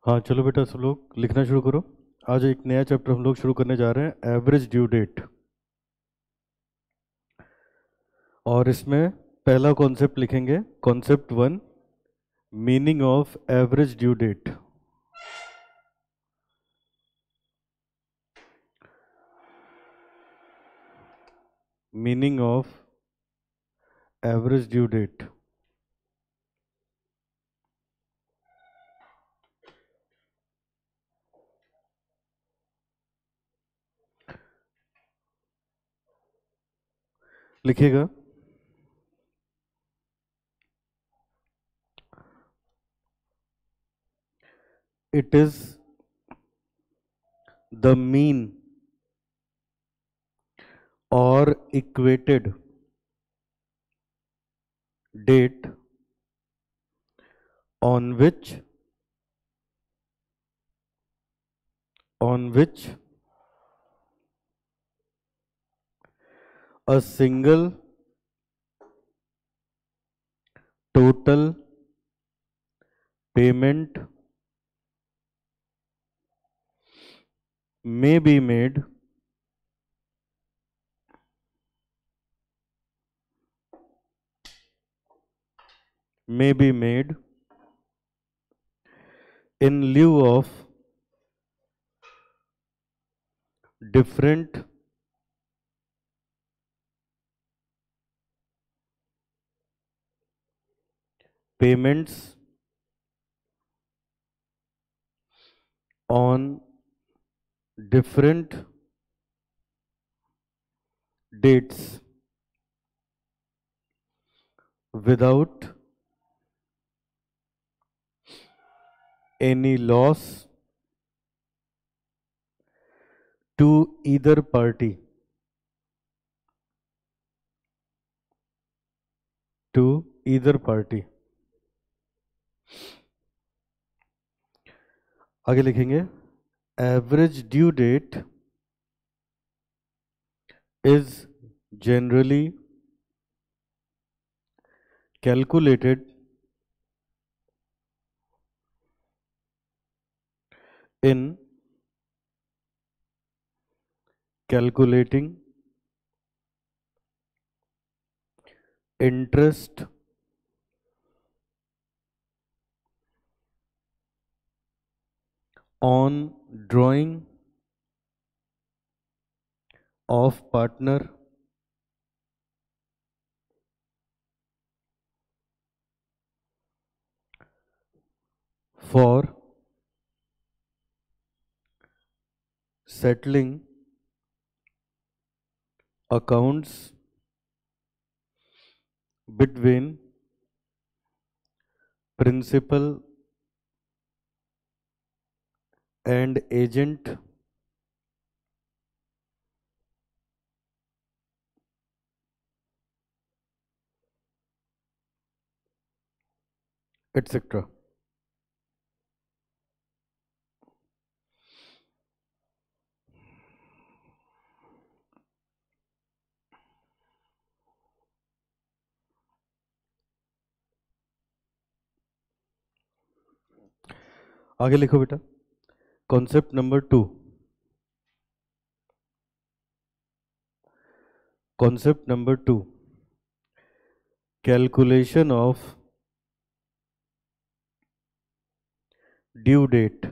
हाँ चलो बेटा, सब लोग लिखना शुरू करो। आज एक नया चैप्टर हम लोग शुरू करने जा रहे हैं, एवरेज ड्यू डेट। और इसमें पहला कॉन्सेप्ट लिखेंगे, concept 1, meaning of average due date. Meaning of average due date. लिखिएगा। इट इज द मीन और equated date on which a single total payment may be made in lieu of different payments on different dates without any loss to either party. To either party. आगे लिखेंगे, average due date is generally calculated in calculating interest on drawing of partner for settling accounts between principal and agent etc. आगे लिखो बेटा, concept number 2। Concept number 2, calculation of due date.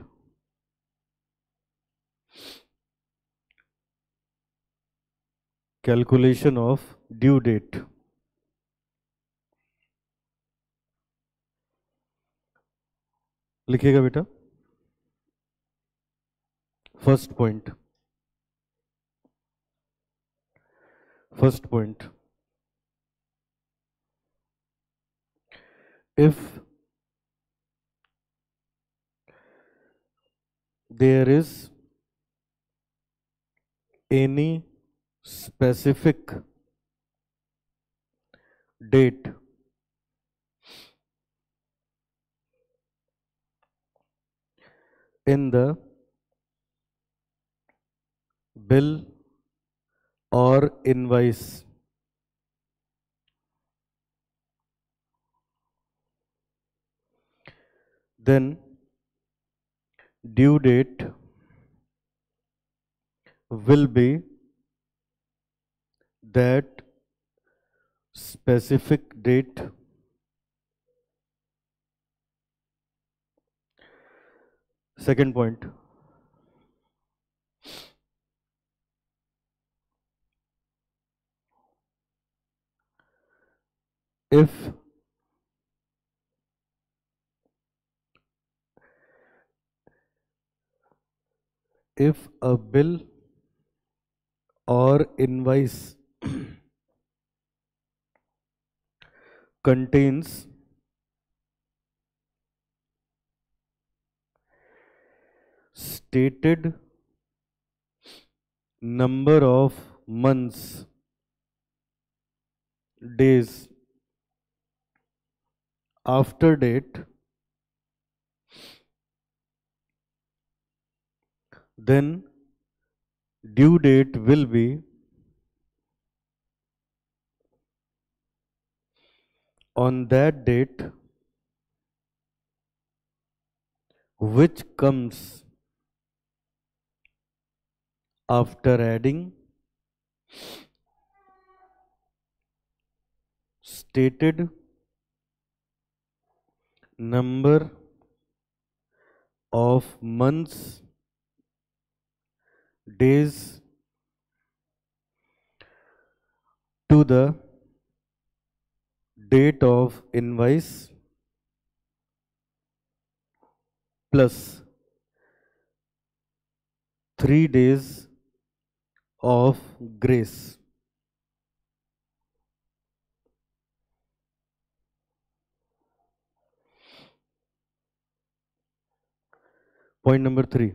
Calculation of due date. लिखिएगा बेटा, first point. First point, if there is any specific date in the bill or invoice, then due date will be that specific date. Second point, if a bill or invoice contains stated number of months, days after date, then due date will be on that date, which comes after adding stated number of months, days to the date of invoice plus 3 days of grace. Point number three.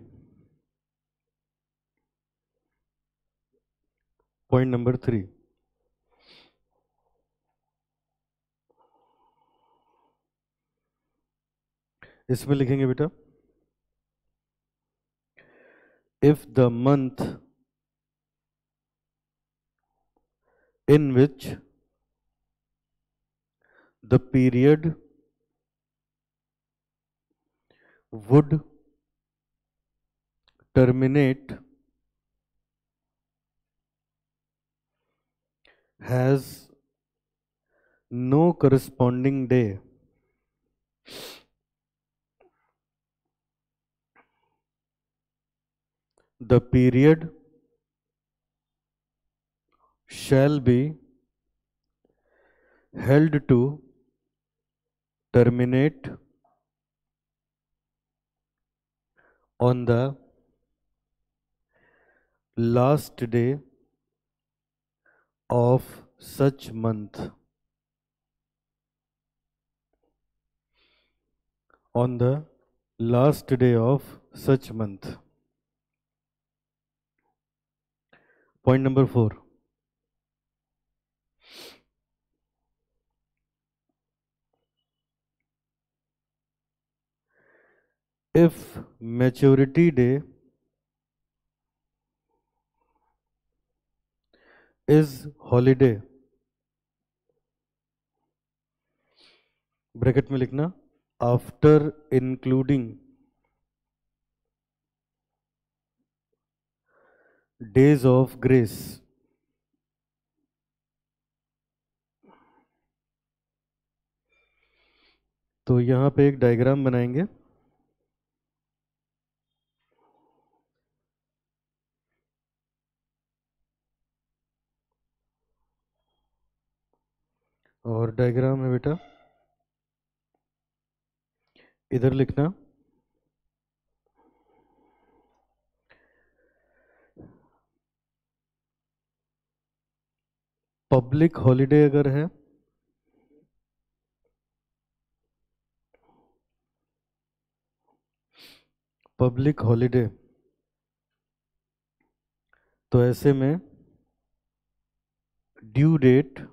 Point number three. इसमें लिखेंगे बेटा, if the month in which the period would terminate has no corresponding day, the period shall be held to terminate on the last day of such month. On the last day of such month. Point number four. If maturity day is holiday, bracket में लिखना, after including days of grace, तो यहां पे एक diagram बनाएंगे। और diagram है बेटा, इधर लिखना, पब्लिक हॉलिडे अगर है पब्लिक हॉलिडे, तो ऐसे में due date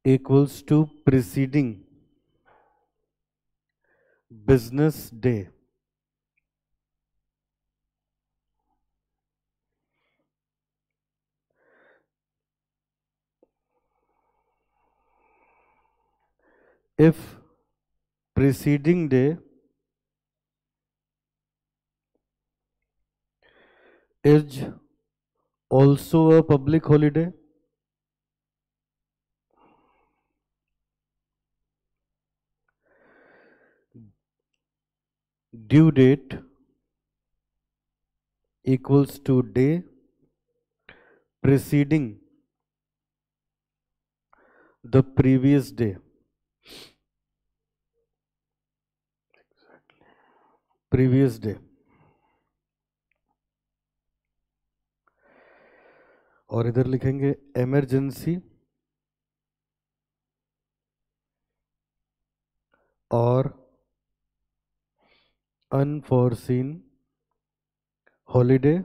equals to preceding business day. If preceding day is also a public holiday. Due date equals to day preceding the previous day. Previous day. और इधर लिखेंगे इमरजेंसी और अनफॉरसीन holiday.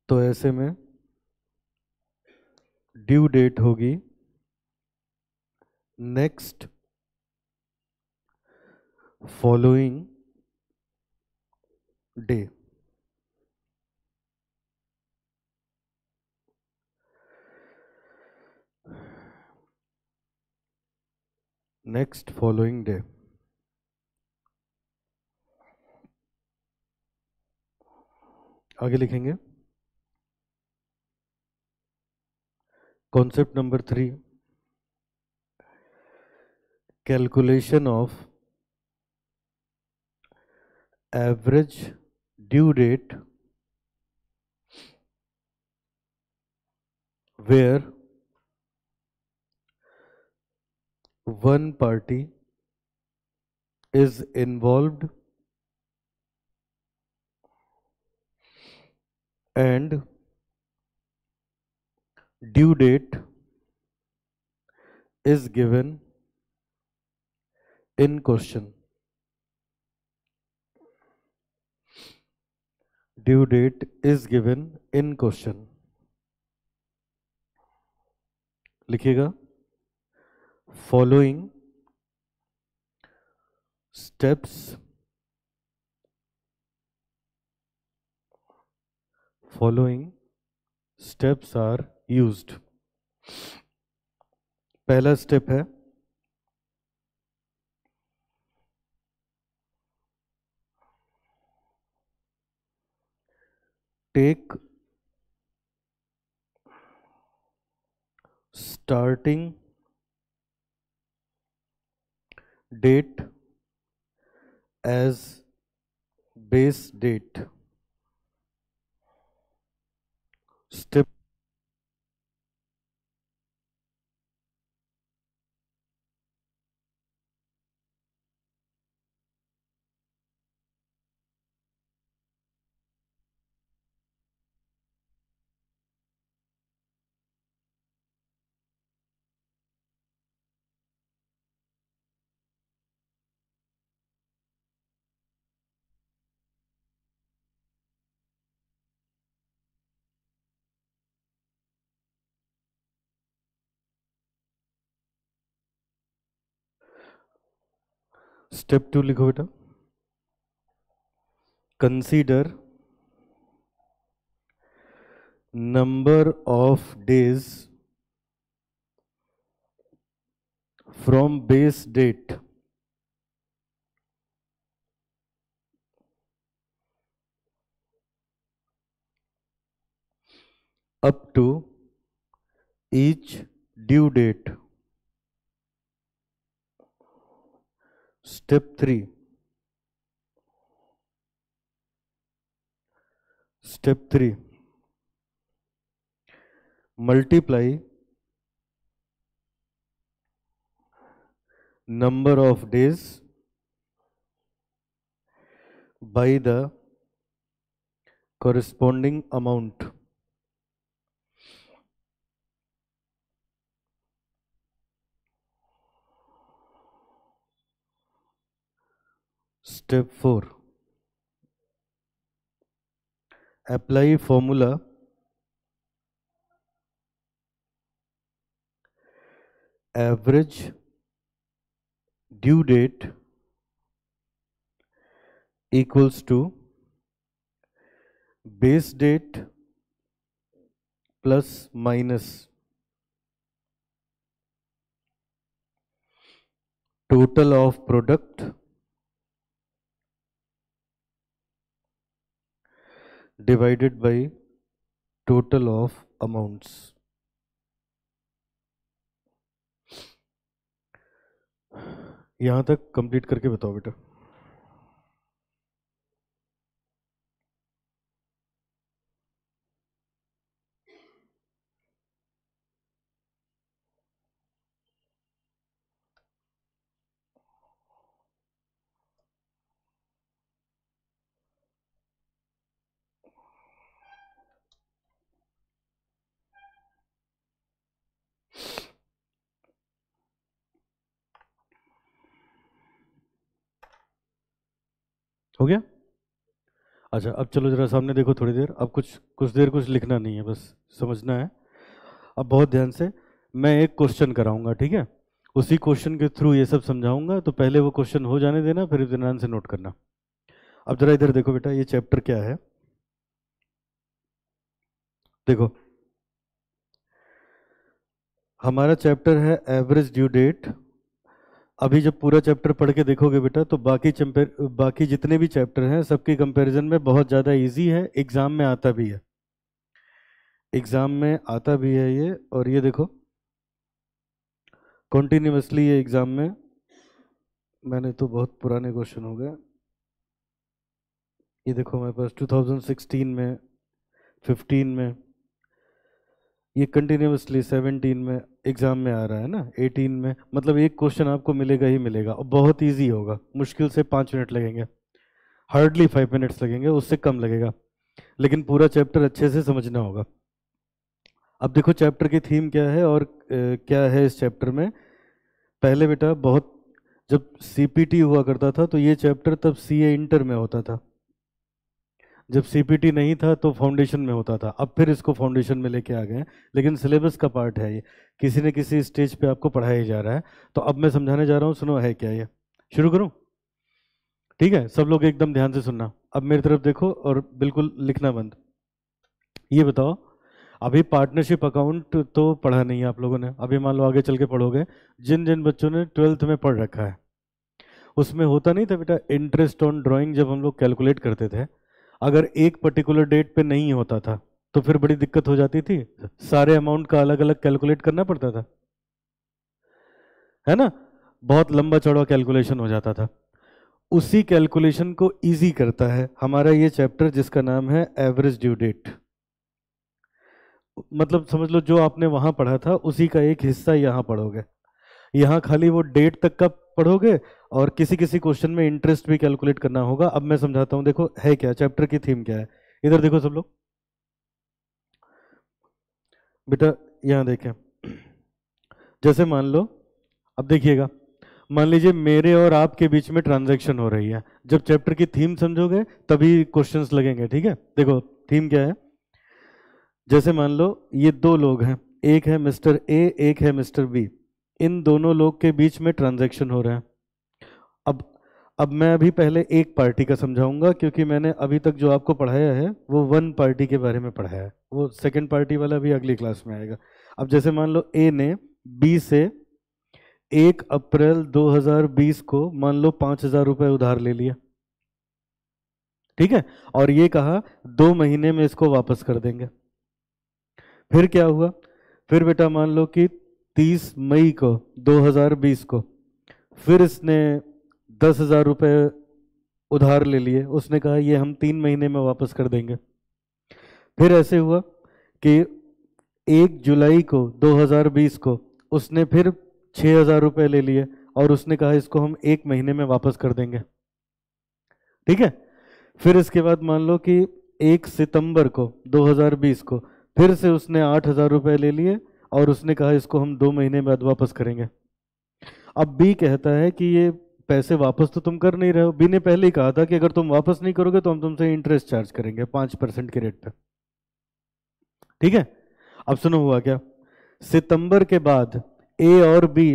तो ऐसे में ड्यू डेट होगी next following day. Next following day. आगे लिखेंगे concept number 3, calculation of average due date where one party is involved and due date is given in question. Due date is given in question. लिखिएगा following steps are used. पहला step है take starting date as base date. Step Step 2 लिखो बेटा, consider number of days from base date up to each due date. Step 3. Step 3. Multiply number of days by the corresponding amount. Step 4. Apply formula average due date equals to base date plus minus total of product divided by total of amounts. यहां तक complete करके बताओ बेटा। हो गया? अच्छा, अब चलो जरा सामने देखो थोड़ी देर। अब कुछ कुछ देर कुछ लिखना नहीं है, बस समझना है। अब बहुत ध्यान से मैं एक क्वेश्चन कराऊंगा, ठीक है? उसी क्वेश्चन के थ्रू ये सब समझाऊंगा, तो पहले वो क्वेश्चन हो जाने देना, फिर इत्मीनान से नोट करना। अब जरा इधर देखो बेटा, ये चैप्टर क्या है देखो। हमारा चैप्टर है एवरेज ड्यू डेट। अभी जब पूरा चैप्टर पढ़ के देखोगे बेटा, तो बाकी जितने भी चैप्टर हैं सबके कंपैरिजन में बहुत ज़्यादा इजी है, एग्जाम में आता भी है, एग्जाम में आता भी है ये। और ये देखो कॉन्टिन्यूसली ये एग्जाम में, मैंने तो बहुत पुराने क्वेश्चन हो गए। ये देखो मेरे पास 2016 में, 15 में, ये कंटिन्यूसली 17 में एग्जाम में आ रहा है ना, 18 में। मतलब एक क्वेश्चन आपको मिलेगा ही मिलेगा, और बहुत इजी होगा। मुश्किल से 5 मिनट लगेंगे, हार्डली 5 मिनट्स लगेंगे, उससे कम लगेगा, लेकिन पूरा चैप्टर अच्छे से समझना होगा। अब देखो चैप्टर की थीम क्या है और क्या है इस चैप्टर में। पहले बेटा बहुत, जब सीपीटी हुआ करता था तो ये चैप्टर तब सीए इंटर में होता था, जब सीपीटी नहीं था तो फाउंडेशन में होता था। अब फिर इसको फाउंडेशन में लेके आ गए हैं, लेकिन सिलेबस का पार्ट है ये, किसी न किसी स्टेज पे आपको पढ़ाया जा रहा है। तो अब मैं समझाने जा रहा हूँ, सुनो है क्या ये। शुरू करूँ? ठीक है, सब लोग एकदम ध्यान से सुनना। अब मेरी तरफ देखो और बिल्कुल लिखना बंद। ये बताओ, अभी पार्टनरशिप अकाउंट तो पढ़ा नहीं है आप लोगों ने, अभी मान लो आगे चल के पढ़ोगे। जिन जिन बच्चों ने 12th में पढ़ रखा है, उसमें होता नहीं था बेटा इंटरेस्ट ऑन ड्राइंग, जब हम लोग कैलकुलेट करते थे, अगर एक पर्टिकुलर डेट पे नहीं होता था तो फिर बड़ी दिक्कत हो जाती थी, सारे अमाउंट का अलग अलग कैलकुलेट करना पड़ता था, है ना? बहुत लंबा चौड़ा कैलकुलेशन हो जाता था। उसी कैलकुलेशन को इजी करता है हमारा ये चैप्टर, जिसका नाम है एवरेज ड्यू डेट। मतलब समझ लो जो आपने वहां पढ़ा था उसी का एक हिस्सा यहाँ पढ़ोगे। यहाँ खाली वो डेट तक का पढ़ोगे, और किसी किसी क्वेश्चन में इंटरेस्ट भी कैलकुलेट करना होगा। अब मैं समझाता हूँ, देखो है क्या चैप्टर की थीम क्या है। इधर देखो सब लोग बेटा, यहाँ देखें। जैसे मान लो, अब देखिएगा, मान लीजिए मेरे और आपके बीच में ट्रांजैक्शन हो रही है। जब चैप्टर की थीम समझोगे तभी क्वेश्चंस लगेंगे, ठीक है? देखो थीम क्या है। जैसे मान लो ये दो लोग हैं, एक है मिस्टर ए, एक है मिस्टर बी। इन दोनों लोग के बीच में ट्रांजैक्शन हो रहा है। अब मैं अभी पहले एक पार्टी का समझाऊंगा, क्योंकि मैंने अभी तक जो आपको पढ़ाया है वो वन पार्टी के बारे में पढ़ाया है, वो सेकंड पार्टी वाला भी अगली क्लास में आएगा। अब जैसे मान लो ए ने बी से 1 अप्रैल 2020 को मान लो 5,000 रुपये उधार ले लिया, ठीक है? और ये कहा 2 महीने में इसको वापस कर देंगे। फिर क्या हुआ? फिर बेटा मान लो कि 30 मई को 2020 को फिर इसने 10,000 रुपये उधार ले लिए। उसने कहा ये हम 3 महीने में वापस कर देंगे। फिर ऐसे हुआ कि 1 जुलाई को 2020 को उसने फिर 6,000 रुपये ले लिए, और उसने कहा इसको हम 1 महीने में वापस कर देंगे, ठीक है? फिर इसके बाद मान लो कि 1 सितंबर को 2020 को फिर से उसने 8,000 रुपये ले लिए, और उसने कहा इसको हम 2 महीने बाद वापस करेंगे। अब बी कहता है कि ये पैसे वापस तो तुम कर नहीं रहे हो। बी ने पहले ही कहा था कि अगर तुम वापस नहीं करोगे तो हम तुमसे इंटरेस्ट चार्ज करेंगे 5% के रेट पे, ठीक है? अब सुनो हुआ क्या। सितंबर के बाद ए और बी,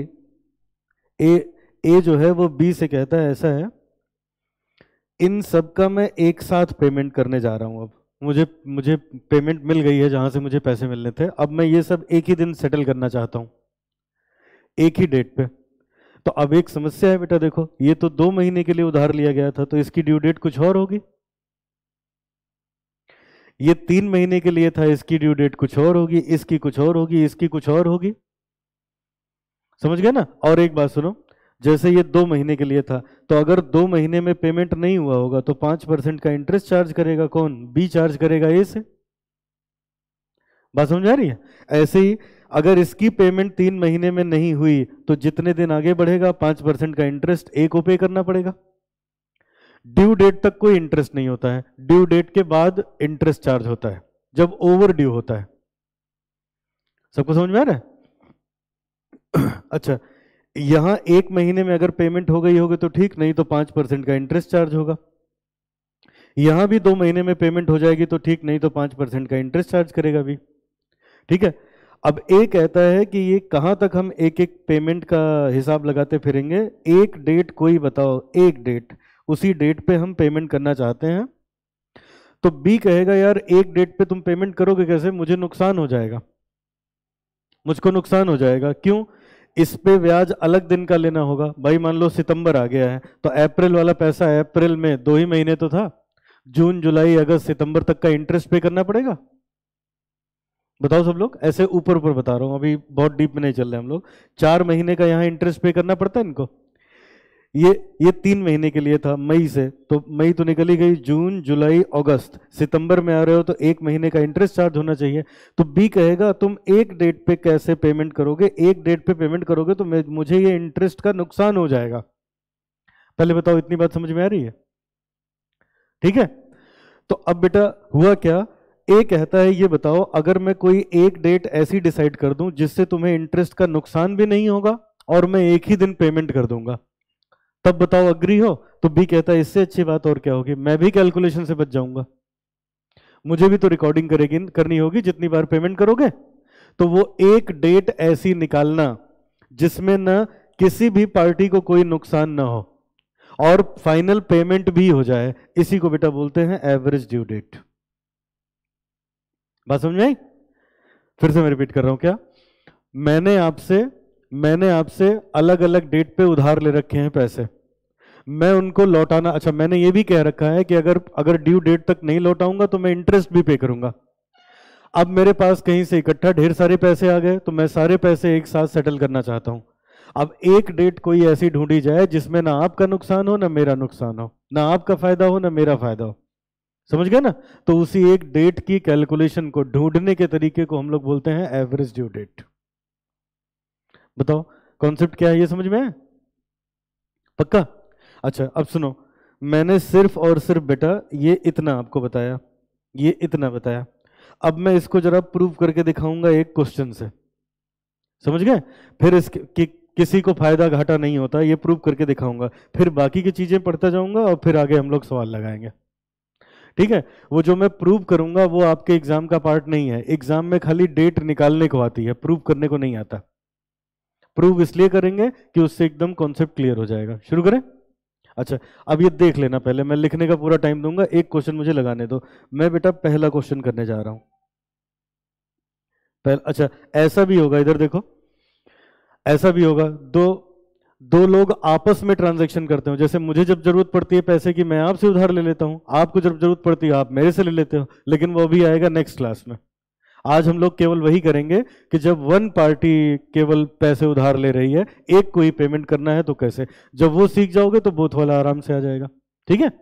ए जो है वो बी से कहता है ऐसा है, इन सब का मैं एक साथ पेमेंट करने जा रहा हूं। अब मुझे मुझे पेमेंट मिल गई है जहां से मुझे पैसे मिलने थे, अब मैं ये सब एक ही दिन सेटल करना चाहता हूं, एक ही डेट पे। तो अब एक समस्या है बेटा, देखो ये तो 2 महीने के लिए उधार लिया गया था, तो इसकी ड्यू डेट कुछ और होगी। ये 3 महीने के लिए था, इसकी ड्यू डेट कुछ और होगी, इसकी कुछ और होगी, इसकी कुछ और होगी। समझ गए ना? और एक बात सुनो, जैसे ये 2 महीने के लिए था, तो अगर 2 महीने में पेमेंट नहीं हुआ होगा तो 5% का इंटरेस्ट चार्ज करेगा कौन? बी चार्ज करेगा ए से। बात समझ आ रही है? ऐसे ही अगर इसकी पेमेंट 3 महीने में नहीं हुई तो जितने दिन आगे बढ़ेगा 5% का इंटरेस्ट ए को पे करना पड़ेगा। ड्यू डेट तक कोई इंटरेस्ट नहीं होता है, ड्यू डेट के बाद इंटरेस्ट चार्ज होता है जब ओवर ड्यू होता है। सबको समझ में आ रहा है? अच्छा, यहां 1 महीने में अगर पेमेंट हो गई होगी तो ठीक, नहीं तो 5% का इंटरेस्ट चार्ज होगा। यहां भी 2 महीने में पेमेंट हो जाएगी तो ठीक, नहीं तो 5% का इंटरेस्ट चार्ज करेगा भी। ठीक है, अब ए कहता है कि ये कहां तक हम एक एक पेमेंट का हिसाब लगाते फिरेंगे? एक डेट कोई बताओ, एक डेट, उसी डेट पे हम पेमेंट करना चाहते हैं। तो बी कहेगा यार एक डेट पे तुम पेमेंट करोगे कैसे? मुझे नुकसान हो जाएगा, मुझको नुकसान हो जाएगा। क्यों? इस पे ब्याज अलग दिन का लेना होगा। भाई मान लो सितंबर आ गया है तो अप्रैल वाला पैसा अप्रैल में 2 ही महीने तो था, जून जुलाई अगस्त सितंबर तक का इंटरेस्ट पे करना पड़ेगा। बताओ सब लोग, ऐसे ऊपर ऊपर बता रहा हूं, अभी बहुत डीप में नहीं चल रहे हम लोग। 4 महीने का यहाँ इंटरेस्ट पे करना पड़ता है इनको। ये 3 महीने के लिए था, मई से, तो मई तो निकली गई, जून जुलाई अगस्त, सितंबर में आ रहे हो तो 1 महीने का इंटरेस्ट चार्ज होना चाहिए। तो बी कहेगा तुम एक डेट पे कैसे पेमेंट करोगे? एक डेट पे पेमेंट करोगे तो मुझे ये इंटरेस्ट का नुकसान हो जाएगा। पहले बताओ, इतनी बात समझ में आ रही है? ठीक है, तो अब बेटा हुआ क्या, ए कहता है ये बताओ अगर मैं कोई एक डेट ऐसी डिसाइड कर दूं जिससे तुम्हें इंटरेस्ट का नुकसान भी नहीं होगा और मैं एक ही दिन पेमेंट कर दूंगा, तब बताओ अग्री हो? तो बी कहता है इससे अच्छी बात और क्या होगी, मैं भी कैलकुलेशन से बच जाऊंगा, मुझे भी तो रिकॉर्डिंग करेगी करनी होगी जितनी बार पेमेंट करोगे। तो वो एक डेट ऐसी निकालना जिसमें ना किसी भी पार्टी को कोई नुकसान ना हो और फाइनल पेमेंट भी हो जाए, इसी को बेटा बोलते हैं एवरेज ड्यू डेट। बात समझ में आई? फिर से मैं रिपीट कर रहा हूं क्या, मैंने आपसे अलग अलग डेट पे उधार ले रखे हैं पैसे, मैं उनको लौटाना, अच्छा मैंने ये भी कह रखा है कि अगर ड्यू डेट तक नहीं लौटाऊंगा तो मैं इंटरेस्ट भी पे करूंगा। अब मेरे पास कहीं से इकट्ठा ढेर सारे पैसे आ गए तो मैं सारे पैसे एक साथ सेटल करना चाहता हूं। अब एक डेट कोई ऐसी ढूंढी जाए जिसमें ना आपका नुकसान हो ना मेरा नुकसान हो, ना आपका फायदा हो ना मेरा फायदा हो। समझ गए ना? तो उसी एक डेट की कैलकुलेशन को ढूंढने के तरीके को हम लोग बोलते हैं एवरेज ड्यू डेट। बताओ कॉन्सेप्ट क्या है, ये समझ में है? पक्का? अच्छा अब सुनो, मैंने सिर्फ और सिर्फ बेटा ये इतना आपको बताया, ये इतना बताया। अब मैं इसको जरा प्रूव करके दिखाऊंगा एक क्वेश्चन से। समझ गए? फिर किसी को फायदा घाटा नहीं होता, ये प्रूव करके दिखाऊंगा, फिर बाकी की चीजें पढ़ता जाऊंगा और फिर आगे हम लोग सवाल लगाएंगे। ठीक है, वो जो मैं प्रूव करूंगा वो आपके एग्जाम का पार्ट नहीं है, एग्जाम में खाली डेट निकालने को आती है, प्रूव करने को नहीं आता। प्रूव इसलिए करेंगे कि उससे एकदम कॉन्सेप्ट क्लियर हो जाएगा। शुरू करें? अच्छा अब ये देख लेना, पहले मैं लिखने का पूरा टाइम दूंगा, एक क्वेश्चन मुझे लगाने दो। मैं बेटा पहला क्वेश्चन करने जा रहा हूं। अच्छा ऐसा भी होगा, इधर देखो, ऐसा भी होगा, दो दो लोग आपस में ट्रांजैक्शन करते हो, जैसे मुझे जब जरूरत पड़ती है पैसे की मैं आपसे उधार ले लेता हूं, आपको जब जरूरत पड़ती है आप मेरे से ले लेते हो, लेकिन वो भी आएगा नेक्स्ट क्लास में। आज हम लोग केवल वही करेंगे कि जब वन पार्टी केवल पैसे उधार ले रही है, एक को ही पेमेंट करना है तो कैसे, जब वो सीख जाओगे तो बोथ वाला आराम से आ जाएगा। ठीक है?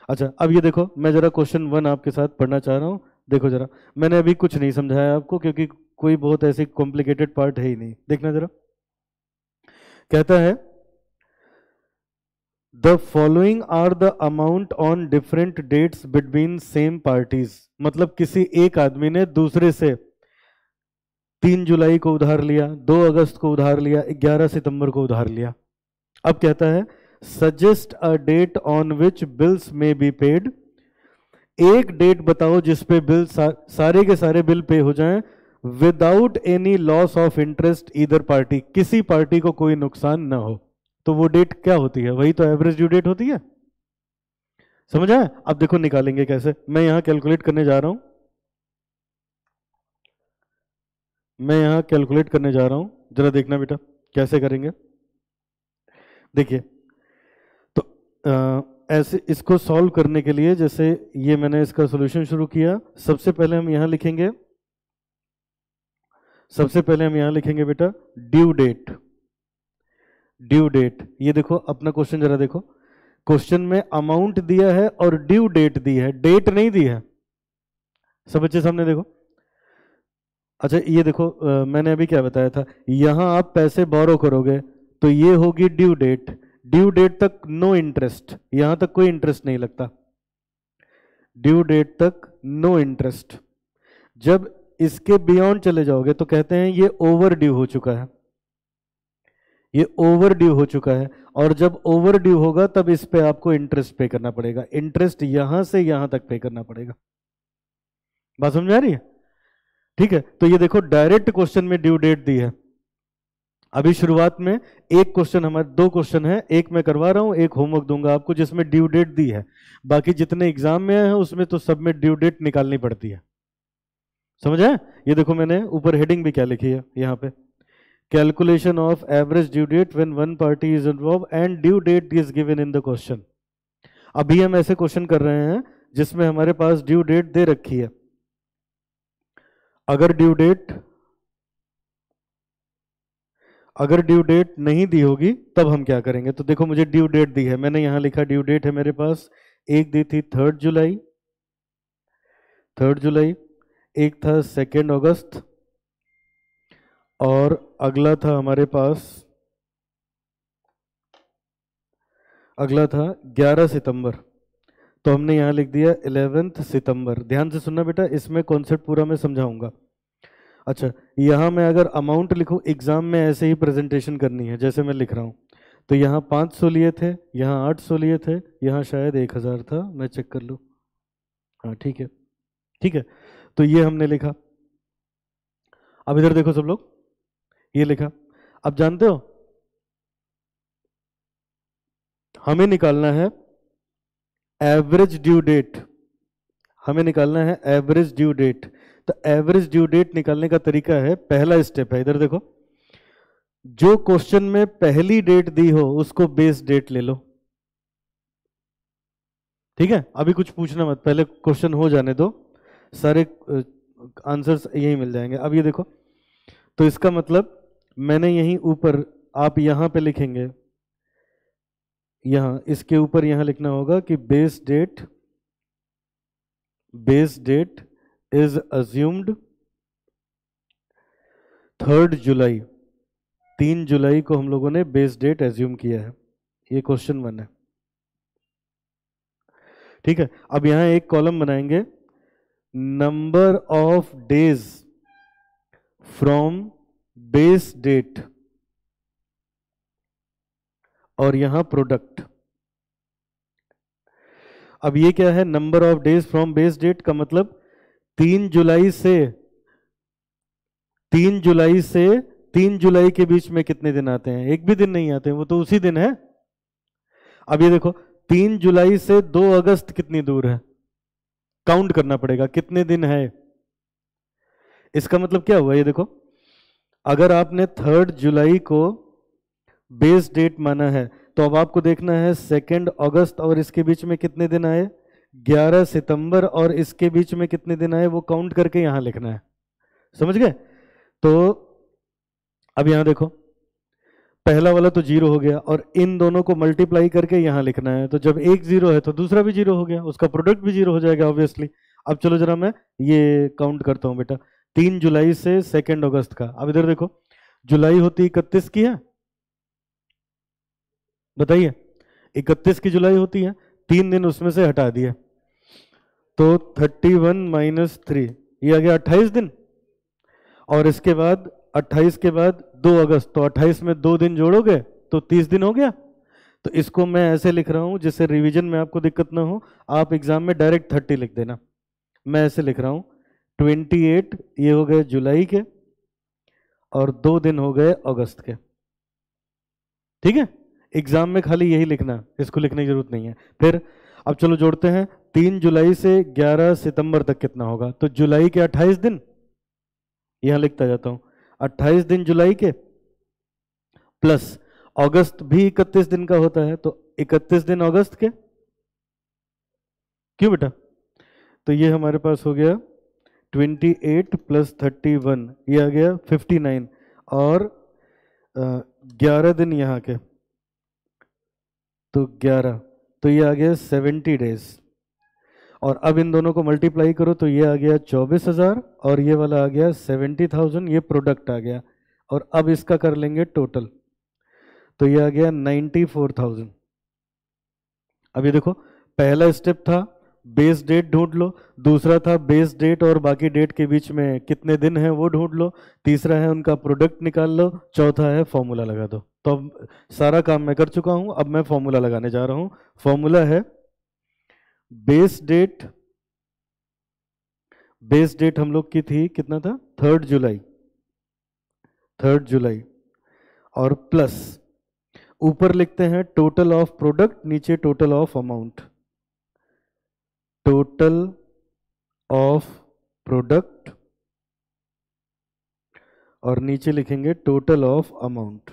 अच्छा अब ये देखो, मैं जरा क्वेश्चन 1 आपके साथ पढ़ना चाह रहा हूं। देखो जरा, मैंने अभी कुछ नहीं समझाया आपको क्योंकि कोई बहुत ऐसी कॉम्प्लिकेटेड पार्ट है ही नहीं। देखना जरा, कहता है the following are the amount on different dates between same parties. मतलब किसी एक आदमी ने दूसरे से 3 जुलाई को उधार लिया, 2 अगस्त को उधार लिया, 11 सितंबर को उधार लिया। अब कहता है suggest a date on which bills may be paid. एक डेट बताओ जिसपे बिल सारे के सारे बिल पे हो जाएं without any loss of interest either party, किसी पार्टी को कोई नुकसान ना हो। तो वो डेट क्या होती है? वही तो एवरेज ड्यू डेट होती है। समझ आया? अब देखो निकालेंगे कैसे, मैं यहां कैलकुलेट करने जा रहा हूं, मैं यहां कैलकुलेट करने जा रहा हूं, जरा देखना बेटा कैसे करेंगे। देखिए, तो ऐसे इसको सॉल्व करने के लिए, जैसे ये मैंने इसका सॉल्यूशन शुरू किया, सबसे पहले हम यहां लिखेंगे, बेटा ड्यू डेट। ड्यू डेट, ये देखो अपना क्वेश्चन जरा देखो, क्वेश्चन में अमाउंट दिया है और ड्यू डेट दी है, डेट नहीं दी है। सब बच्चे सामने देखो। अच्छा ये देखो, मैंने अभी क्या बताया था, यहां आप पैसे बोरो करोगे तो ये होगी ड्यू डेट। ड्यू डेट तक नो इंटरेस्ट, यहां तक कोई इंटरेस्ट नहीं लगता। ड्यू डेट तक नो इंटरेस्ट। जब इसके बियॉन्ड चले जाओगे तो कहते हैं ये ओवर ड्यू हो चुका है, ये ओवर ड्यू हो चुका है। और जब ओवर ड्यू होगा तब इस पे आपको इंटरेस्ट पे करना पड़ेगा, इंटरेस्ट यहां से यहां तक पे करना पड़ेगा। बात समझ आ रही है? ठीक है, तो ये देखो डायरेक्ट क्वेश्चन में ड्यू डेट दी है। अभी शुरुआत में एक क्वेश्चन, हमारे दो क्वेश्चन है, एक मैं करवा रहा हूं, एक होमवर्क दूंगा आपको जिसमें ड्यू डेट दी है। बाकी जितने एग्जाम में हैं उसमें तो सब में ड्यू डेट निकालनी पड़ती है। समझ आए? ये देखो मैंने ऊपर हेडिंग भी क्या लिखी है यहाँ पे, calculation of average due date when one party is involve and due date is given in the question. अभी हम ऐसे क्वेश्चन कर रहे हैं जिसमें हमारे पास ड्यू डेट दे रखी है। अगर ड्यू डेट नहीं दी होगी तब हम क्या करेंगे? तो देखो मुझे ड्यू डेट दी है, मैंने यहां लिखा ड्यू डेट है मेरे पास, एक दी थी 3 जुलाई, एक था 2 अगस्त, और अगला था हमारे पास, अगला था 11 सितंबर। तो हमने यहां लिख दिया 11 सितंबर। ध्यान से सुनना बेटा, इसमें कॉन्सेप्ट पूरा मैं समझाऊंगा। अच्छा, यहां मैं अगर अमाउंट लिखूं, एग्जाम में ऐसे ही प्रेजेंटेशन करनी है जैसे मैं लिख रहा हूं, तो यहाँ 500 लिए थे, यहाँ 800 लिए थे, यहाँ शायद 1000 था, मैं चेक कर लूँ। हाँ ठीक है, ठीक है, तो ये हमने लिखा। अब इधर देखो सब लोग, ये लिखा। अब जानते हो हमें निकालना है एवरेज ड्यू डेट, हमें निकालना है एवरेज ड्यू डेट। तो एवरेज ड्यू डेट निकालने का तरीका है, पहला स्टेप है, इधर देखो, जो क्वेश्चन में पहली डेट दी हो उसको बेस डेट ले लो। ठीक है, अभी कुछ पूछना मत, पहले क्वेश्चन हो जाने दो, सारे आंसर्स यही मिल जाएंगे। अब ये देखो, तो इसका मतलब मैंने यहीं ऊपर, आप यहां पे लिखेंगे, यहां इसके ऊपर यहां लिखना होगा कि बेस डेट इज अज्यूम्ड 3 जुलाई। 3 जुलाई को हम लोगों ने बेस डेट एज्यूम किया है। ये क्वेश्चन 1 है। ठीक है, अब यहां एक कॉलम बनाएंगे, number of days from base date, और यहां प्रोडक्ट। अब ये क्या है, number of days from base date का मतलब 3 जुलाई से 3 जुलाई के बीच में कितने दिन आते हैं? एक भी दिन नहीं आते हैं, वो तो उसी दिन है। अब ये देखो 3 जुलाई से 2 अगस्त कितनी दूर है, काउंट करना पड़ेगा कितने दिन है। इसका मतलब क्या हुआ, ये देखो, अगर आपने 3 जुलाई को बेस डेट माना है तो अब आपको देखना है 2 अगस्त और इसके बीच में कितने दिन आए, 11 सितंबर और इसके बीच में कितने दिन आए, वो काउंट करके यहां लिखना है। समझ गए? तो अब यहां देखो, पहला वाला तो 0 हो गया और इन दोनों को मल्टीप्लाई करके यहां लिखना है, तो जब एक 0 है तो दूसरा भी 0 हो गया, उसका प्रोडक्ट भी 0 हो जाएगा ऑब्वियसली। अब चलो जरा मैं ये काउंट करता हूं बेटा, 3 जुलाई से 2 अगस्त का। अब इधर देखो, जुलाई होती 31 की है, बताइए, 31 की जुलाई होती है, 3 दिन उसमें से हटा दिया तो 31 - 3, ये आ गया 28 दिन। और इसके बाद 28 के बाद 2 अगस्त, तो 28 में 2 दिन जोड़ोगे तो 30 दिन हो गया। तो इसको मैं ऐसे लिख रहा हूं जिससे रिवीजन में आपको दिक्कत ना हो, आप एग्जाम में डायरेक्ट 30 लिख देना। मैं ऐसे लिख रहा हूं 28, ये हो गए जुलाई के, और 2 दिन हो गए अगस्त के। ठीक है, एग्जाम में खाली यही लिखना, इसको लिखने की जरूरत नहीं है। फिर अब चलो जोड़ते हैं, 3 जुलाई से 11 सितंबर तक कितना होगा, तो जुलाई के 28 दिन, यहां लिखता जाता हूं, 28 दिन जुलाई के, प्लस, अगस्त भी 31 दिन का होता है, तो 31 दिन अगस्त के, क्यों बेटा? तो ये हमारे पास हो गया 28 + 31, ये आ गया 59, और 11 दिन यहाँ के, तो 11, तो ये आ गया 70 डेज। और अब इन दोनों को मल्टीप्लाई करो तो ये आ गया 24,000 और ये वाला आ गया 70,000, ये प्रोडक्ट आ गया। और अब इसका कर लेंगे टोटल, तो ये आ गया 94,000। अब ये देखो, पहला स्टेप था बेस डेट ढूंढ लो, दूसरा था बेस डेट और बाकी डेट के बीच में कितने दिन हैं वो ढूंढ लो, तीसरा है उनका प्रोडक्ट निकाल लो, चौथा है फॉर्मूला लगा दो। तो अब सारा काम मैं कर चुका हूं, अब मैं फॉर्मूला लगाने जा रहा हूं। फॉर्मूला है बेस डेट, बेस डेट हम लोग की थी कितना था, 3 जुलाई, 3 जुलाई, और प्लस ऊपर लिखते हैं टोटल ऑफ प्रोडक्ट, नीचे total of amount, total of product, और नीचे लिखेंगे total of amount,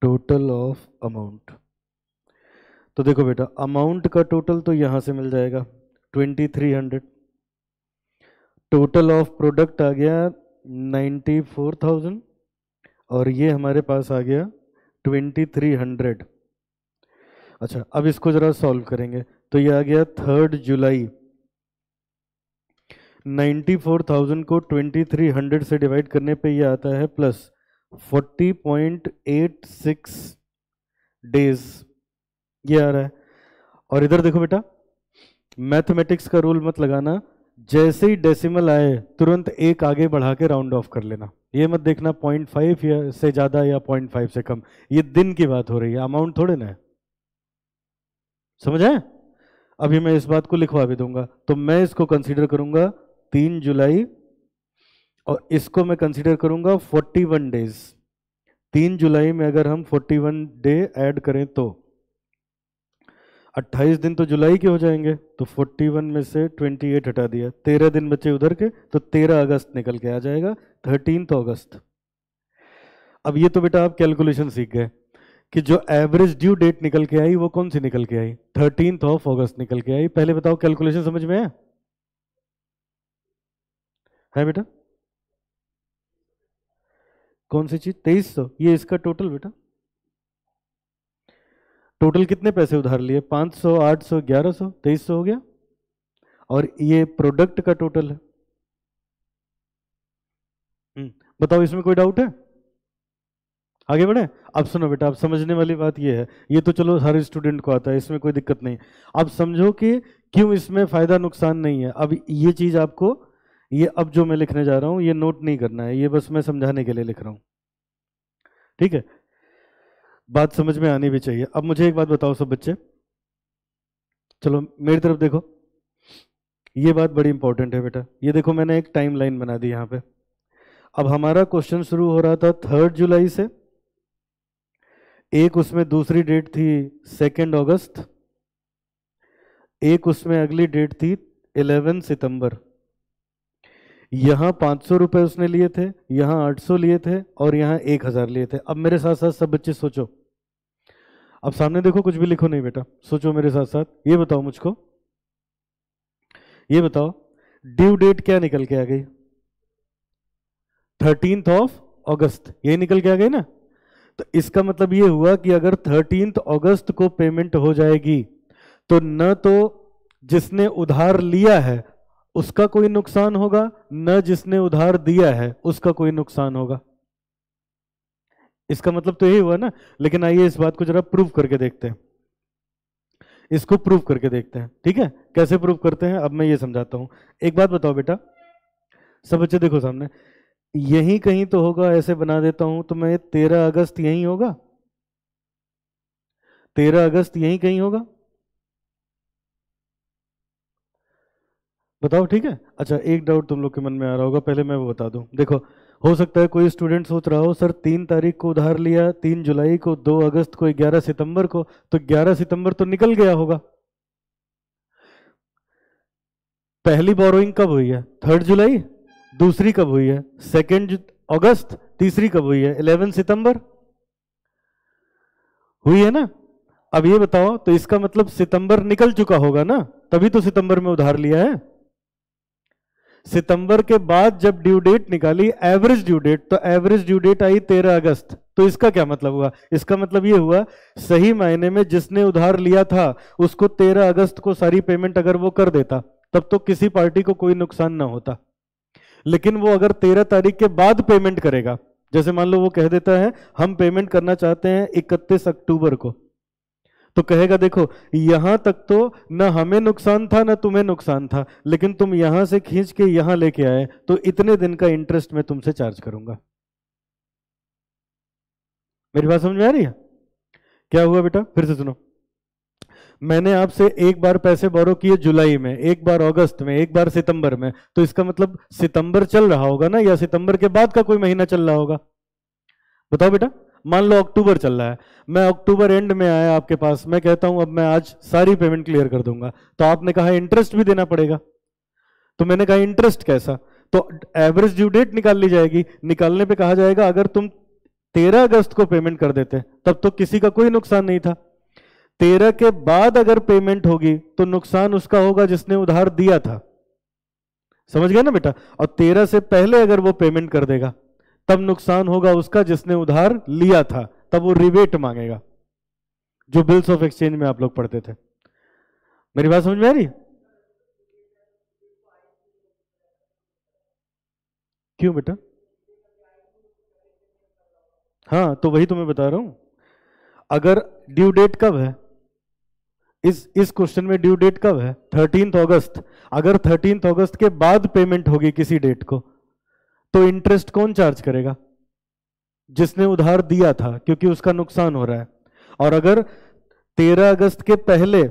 total of amount. तो देखो बेटा, अमाउंट का टोटल तो यहां से मिल जाएगा 2300, टोटल ऑफ प्रोडक्ट आ गया 94,000, और ये हमारे पास आ गया 2300। अच्छा, अब इसको जरा सॉल्व करेंगे, तो ये आ गया 3 जुलाई, 94,000 को 2300 से डिवाइड करने पे ये आता है प्लस 40.86 डेज, ये आ रहा है। और इधर देखो बेटा, मैथमेटिक्स का रूल मत लगाना, जैसे ही डेसिमल आए तुरंत एक आगे बढ़ा के राउंड ऑफ कर लेना, ये मत देखना 0.5 या से ज़्यादा या 0.5 से कम, ये दिन की बात हो रही है, अमाउंट थोड़े ना है, समझ आए? अभी मैं इस बात को लिखवा भी दूंगा, तो मैं इसको कंसीडर करूंगा 3 जुलाई, और इसको मैं कंसीडर करूंगा 41 डेज। 3 जुलाई में अगर हम 41 डे ऐड करें तो 28 दिन तो जुलाई के हो जाएंगे, तो 41 में से 28 हटा दिया, 13 दिन बचे उधर के, तो 13 अगस्त निकल के आ जाएगा, 13 अगस्त। अब ये तो बेटा आप कैलकुलेशन सीख गए कि जो एवरेज ड्यू डेट निकल के आई वो कौन सी निकल के आई, 13 अगस्त निकल के आई। पहले बताओ कैलकुलेशन समझ में है बेटा? कौन सी चीज? 2300, ये इसका टोटल बेटा, टोटल कितने पैसे उधार लिए, 500, 800, 1100, 2300 हो गया, और ये प्रोडक्ट का टोटल है। बताओ इसमें कोई डाउट है? आगे बढ़े? अब सुनो बेटा, अब समझने वाली बात ये है, ये तो चलो हर स्टूडेंट को आता है, इसमें कोई दिक्कत नहीं। अब समझो कि क्यों इसमें फायदा नुकसान नहीं है। अब ये चीज आपको, ये अब जो मैं लिखने जा रहा हूं ये नोट नहीं करना है, ये बस मैं समझाने के लिए लिख रहा हूं, ठीक है? बात समझ में आनी भी चाहिए। अब मुझे एक बात बताओ सब बच्चे, चलो मेरी तरफ देखो, ये बात बड़ी इंपॉर्टेंट है बेटा। ये देखो मैंने एक टाइम लाइन बना दी यहाँ पे। अब हमारा क्वेश्चन शुरू हो रहा था 3 जुलाई से, एक उसमें दूसरी डेट थी 2 अगस्त, एक उसमें अगली डेट थी 11 सितंबर। यहाँ 500 रुपए उसने लिए थे, यहाँ 800 लिए थे, और यहाँ 1000 लिए थे। अब मेरे साथ साथ सब बच्चे सोचो, अब सामने देखो, कुछ भी लिखो नहीं बेटा, सोचो मेरे साथ साथ। ये बताओ मुझको, ये बताओ ड्यू डेट क्या निकल के आ गई, 13 अगस्त, ये निकल के आ गई ना। तो इसका मतलब ये हुआ कि अगर 13 अगस्त को पेमेंट हो जाएगी तो न तो जिसने उधार लिया है उसका कोई नुकसान होगा, न जिसने उधार दिया है उसका कोई नुकसान होगा। इसका मतलब तो यही हुआ ना। लेकिन आइए इस बात को जरा प्रूव करके देखते हैं, इसको प्रूव करके देखते हैं, ठीक है? कैसे प्रूव करते हैं अब मैं ये समझाता हूं। एक बात बताओ बेटा, सब बच्चे देखो सामने, यहीं कहीं तो होगा, ऐसे बना देता हूं तो मैं 13 अगस्त यहीं होगा, 13 अगस्त यहीं कहीं होगा, बताओ ठीक है? अच्छा, एक डाउट तुम लोग के मन में आ रहा होगा, पहले मैं वो बता दूं। देखो, हो सकता है कोई स्टूडेंट सोच रहा हो सर 3 तारीख को उधार लिया, 3 जुलाई को, 2 अगस्त को, 11 सितंबर को, तो 11 सितंबर तो निकल गया होगा। पहली बोरोइंग कब हुई है, 3 जुलाई, दूसरी कब हुई है, 2 अगस्त, तीसरी कब हुई है? 11 सितंबर हुई है ना। अब ये बताओ, तो इसका मतलब सितंबर निकल चुका होगा ना, तभी तो सितंबर में उधार लिया है। सितंबर के बाद जब ड्यू डेट निकाली, एवरेज ड्यू डेट, तो एवरेज ड्यू डेट आई 13 अगस्त। तो इसका क्या मतलब हुआ? इसका मतलब ये हुआ, सही मायने में जिसने उधार लिया था उसको 13 अगस्त को सारी पेमेंट अगर वो कर देता, तब तो किसी पार्टी को कोई नुकसान ना होता। लेकिन वो अगर 13 तारीख के बाद पेमेंट करेगा, जैसे मान लो वो कह देता है हम पेमेंट करना चाहते हैं 31 अक्टूबर को, तो कहेगा देखो यहां तक तो ना हमें नुकसान था ना तुम्हें नुकसान था, लेकिन तुम यहां से खींच के यहां लेके आए, तो इतने दिन का इंटरेस्ट मैं तुमसे चार्ज करूंगा। मेरी बात समझ में आ रही है? क्या हुआ बेटा, फिर से सुनो। मैंने आपसे एक बार पैसे बोरो किए जुलाई में, एक बार अगस्त में, एक बार सितंबर में, तो इसका मतलब सितंबर चल रहा होगा ना, या सितंबर के बाद का कोई महीना चल रहा होगा? बताओ बेटा। मान लो अक्टूबर चल रहा है, मैं अक्टूबर एंड में आया आपके पास, मैं कहता हूं अब मैं आज सारी पेमेंट क्लियर कर दूंगा, तो आपने कहा इंटरेस्ट भी देना पड़ेगा। तो मैंने कहा इंटरेस्ट कैसा? तो एवरेज ड्यू डेट निकाल ली जाएगी, निकालने पे कहा जाएगा अगर तुम 13 अगस्त को पेमेंट कर देते तब तो किसी का कोई नुकसान नहीं था, 13 के बाद अगर पेमेंट होगी तो नुकसान उसका होगा जिसने उधार दिया था। समझ गया ना बेटा? और 13 से पहले अगर वो पेमेंट कर देगा तब नुकसान होगा उसका जिसने उधार लिया था, तब वो रिबेट मांगेगा, जो बिल्स ऑफ एक्सचेंज में आप लोग पढ़ते थे। मेरी बात समझ में आ रही? क्यों बेटा? हाँ, तो वही तो मैं बता रहा हूं। अगर ड्यू डेट कब है, इस क्वेश्चन में ड्यू डेट कब है? 13 अगस्त। अगर 13 अगस्त के बाद पेमेंट होगी किसी डेट को, तो इंटरेस्ट कौन चार्ज करेगा? जिसने उधार दिया था, क्योंकि उसका नुकसान हो रहा है। और अगर 13 अगस्त के पहले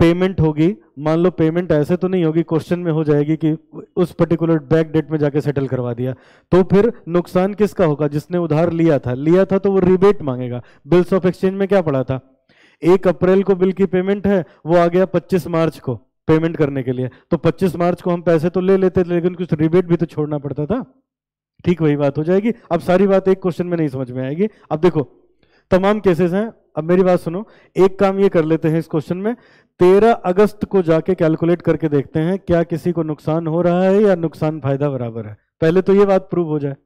पेमेंट होगी, मान लो पेमेंट ऐसे तो नहीं होगी, क्वेश्चन में हो जाएगी कि उस पर्टिकुलर बैक डेट में जाके सेटल करवा दिया, तो फिर नुकसान किसका होगा? जिसने उधार लिया था तो वो रिबेट मांगेगा। बिल्स ऑफ एक्सचेंज में क्या पड़ा था? 1 अप्रैल को बिल की पेमेंट है, वो आ गया 25 मार्च को पेमेंट करने के लिए, तो 25 मार्च को हम पैसे तो ले लेते, लेकिन कुछ रिबेट भी तो छोड़ना पड़ता था। ठीक वही बात हो जाएगी। अब सारी बात एक क्वेश्चन में नहीं समझ में आएगी। अब देखो तमाम केसेस हैं। अब मेरी बात सुनो, एक काम ये कर लेते हैं इस क्वेश्चन में, 13 अगस्त को जाके कैलकुलेट करके देखते हैं क्या किसी को नुकसान हो रहा है या नुकसान फायदा बराबर है। पहले तो ये बात प्रूव हो जाए।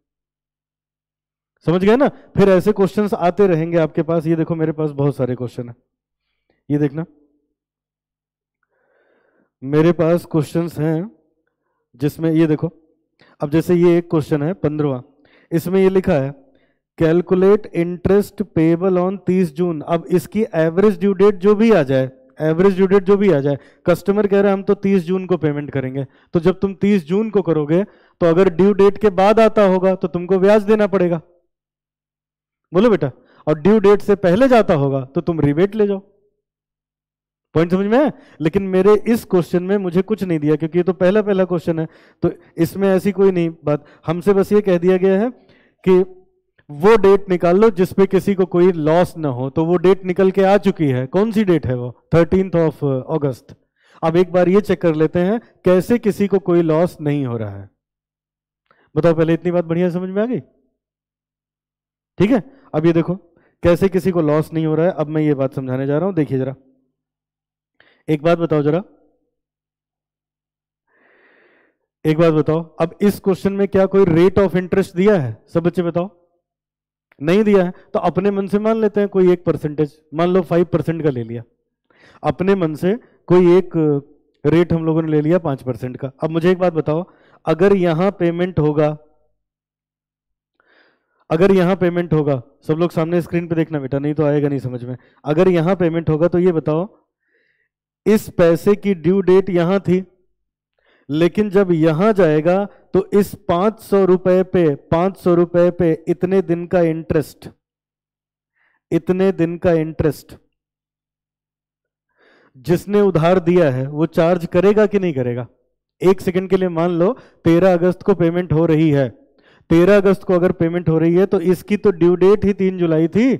समझ गए ना? फिर ऐसे क्वेश्चंस आते रहेंगे आपके पास। ये देखो मेरे पास बहुत सारे क्वेश्चन है, ये देखना मेरे पास क्वेश्चंस हैं जिसमें ये देखो, अब जैसे ये एक क्वेश्चन है 15वां, इसमें ये लिखा है कैलकुलेट इंटरेस्ट पेबल ऑन 30 जून। अब इसकी एवरेज ड्यू डेट जो भी आ जाए, एवरेज ड्यू डेट जो भी आ जाए, कस्टमर कह रहा है हम तो 30 जून को पेमेंट करेंगे, तो जब तुम 30 जून को करोगे तो अगर ड्यू डेट के बाद आता होगा तो तुमको ब्याज देना पड़ेगा। बोलो बेटा। और ड्यू डेट से पहले जाता होगा तो तुम रिबेट ले जाओ। पॉइंट समझ में है? लेकिन मेरे इस क्वेश्चन में मुझे कुछ नहीं दिया, क्योंकि ये तो पहला पहला क्वेश्चन है, तो इसमें ऐसी कोई नहीं बात। हमसे बस ये कह दिया गया है कि वो डेट निकाल लो जिसपे किसी को कोई लॉस ना हो, तो वो डेट निकल के आ चुकी है। कौन सी डेट है वो? 13 अगस्त। अब एक बार ये चेक कर लेते हैं कैसे किसी को कोई लॉस नहीं हो रहा है। बताओ, पहले इतनी बात बढ़िया समझ में आ गई? ठीक है। अब ये देखो कैसे किसी को लॉस नहीं हो रहा है। अब मैं ये बात समझाने जा रहा हूं, देखिए जरा, एक बात बताओ जरा, एक बात बताओ, अब इस क्वेश्चन में क्या कोई रेट ऑफ इंटरेस्ट दिया है? सब बच्चे बताओ। नहीं दिया है, तो अपने मन से मान लेते हैं कोई एक परसेंटेज, मान लो 5% का ले लिया, अपने मन से कोई एक रेट हम लोगों ने ले लिया 5% का। अब मुझे एक बात बताओ, अगर यहां पेमेंट होगा, अगर यहां पेमेंट होगा, सब लोग सामने स्क्रीन पे देखना बेटा, नहीं तो आएगा नहीं समझ में। अगर यहां पेमेंट होगा तो ये बताओ, इस पैसे की ड्यू डेट यहां थी, लेकिन जब यहां जाएगा तो इस 500 रुपए पे, 500 रुपए पे इतने दिन का इंटरेस्ट, इतने दिन का इंटरेस्ट जिसने उधार दिया है वो चार्ज करेगा कि नहीं करेगा? एक सेकंड के लिए मान लो 13 अगस्त को पेमेंट हो रही है, 13 अगस्त को अगर पेमेंट हो रही है तो इसकी तो ड्यू डेट ही 3 जुलाई थी।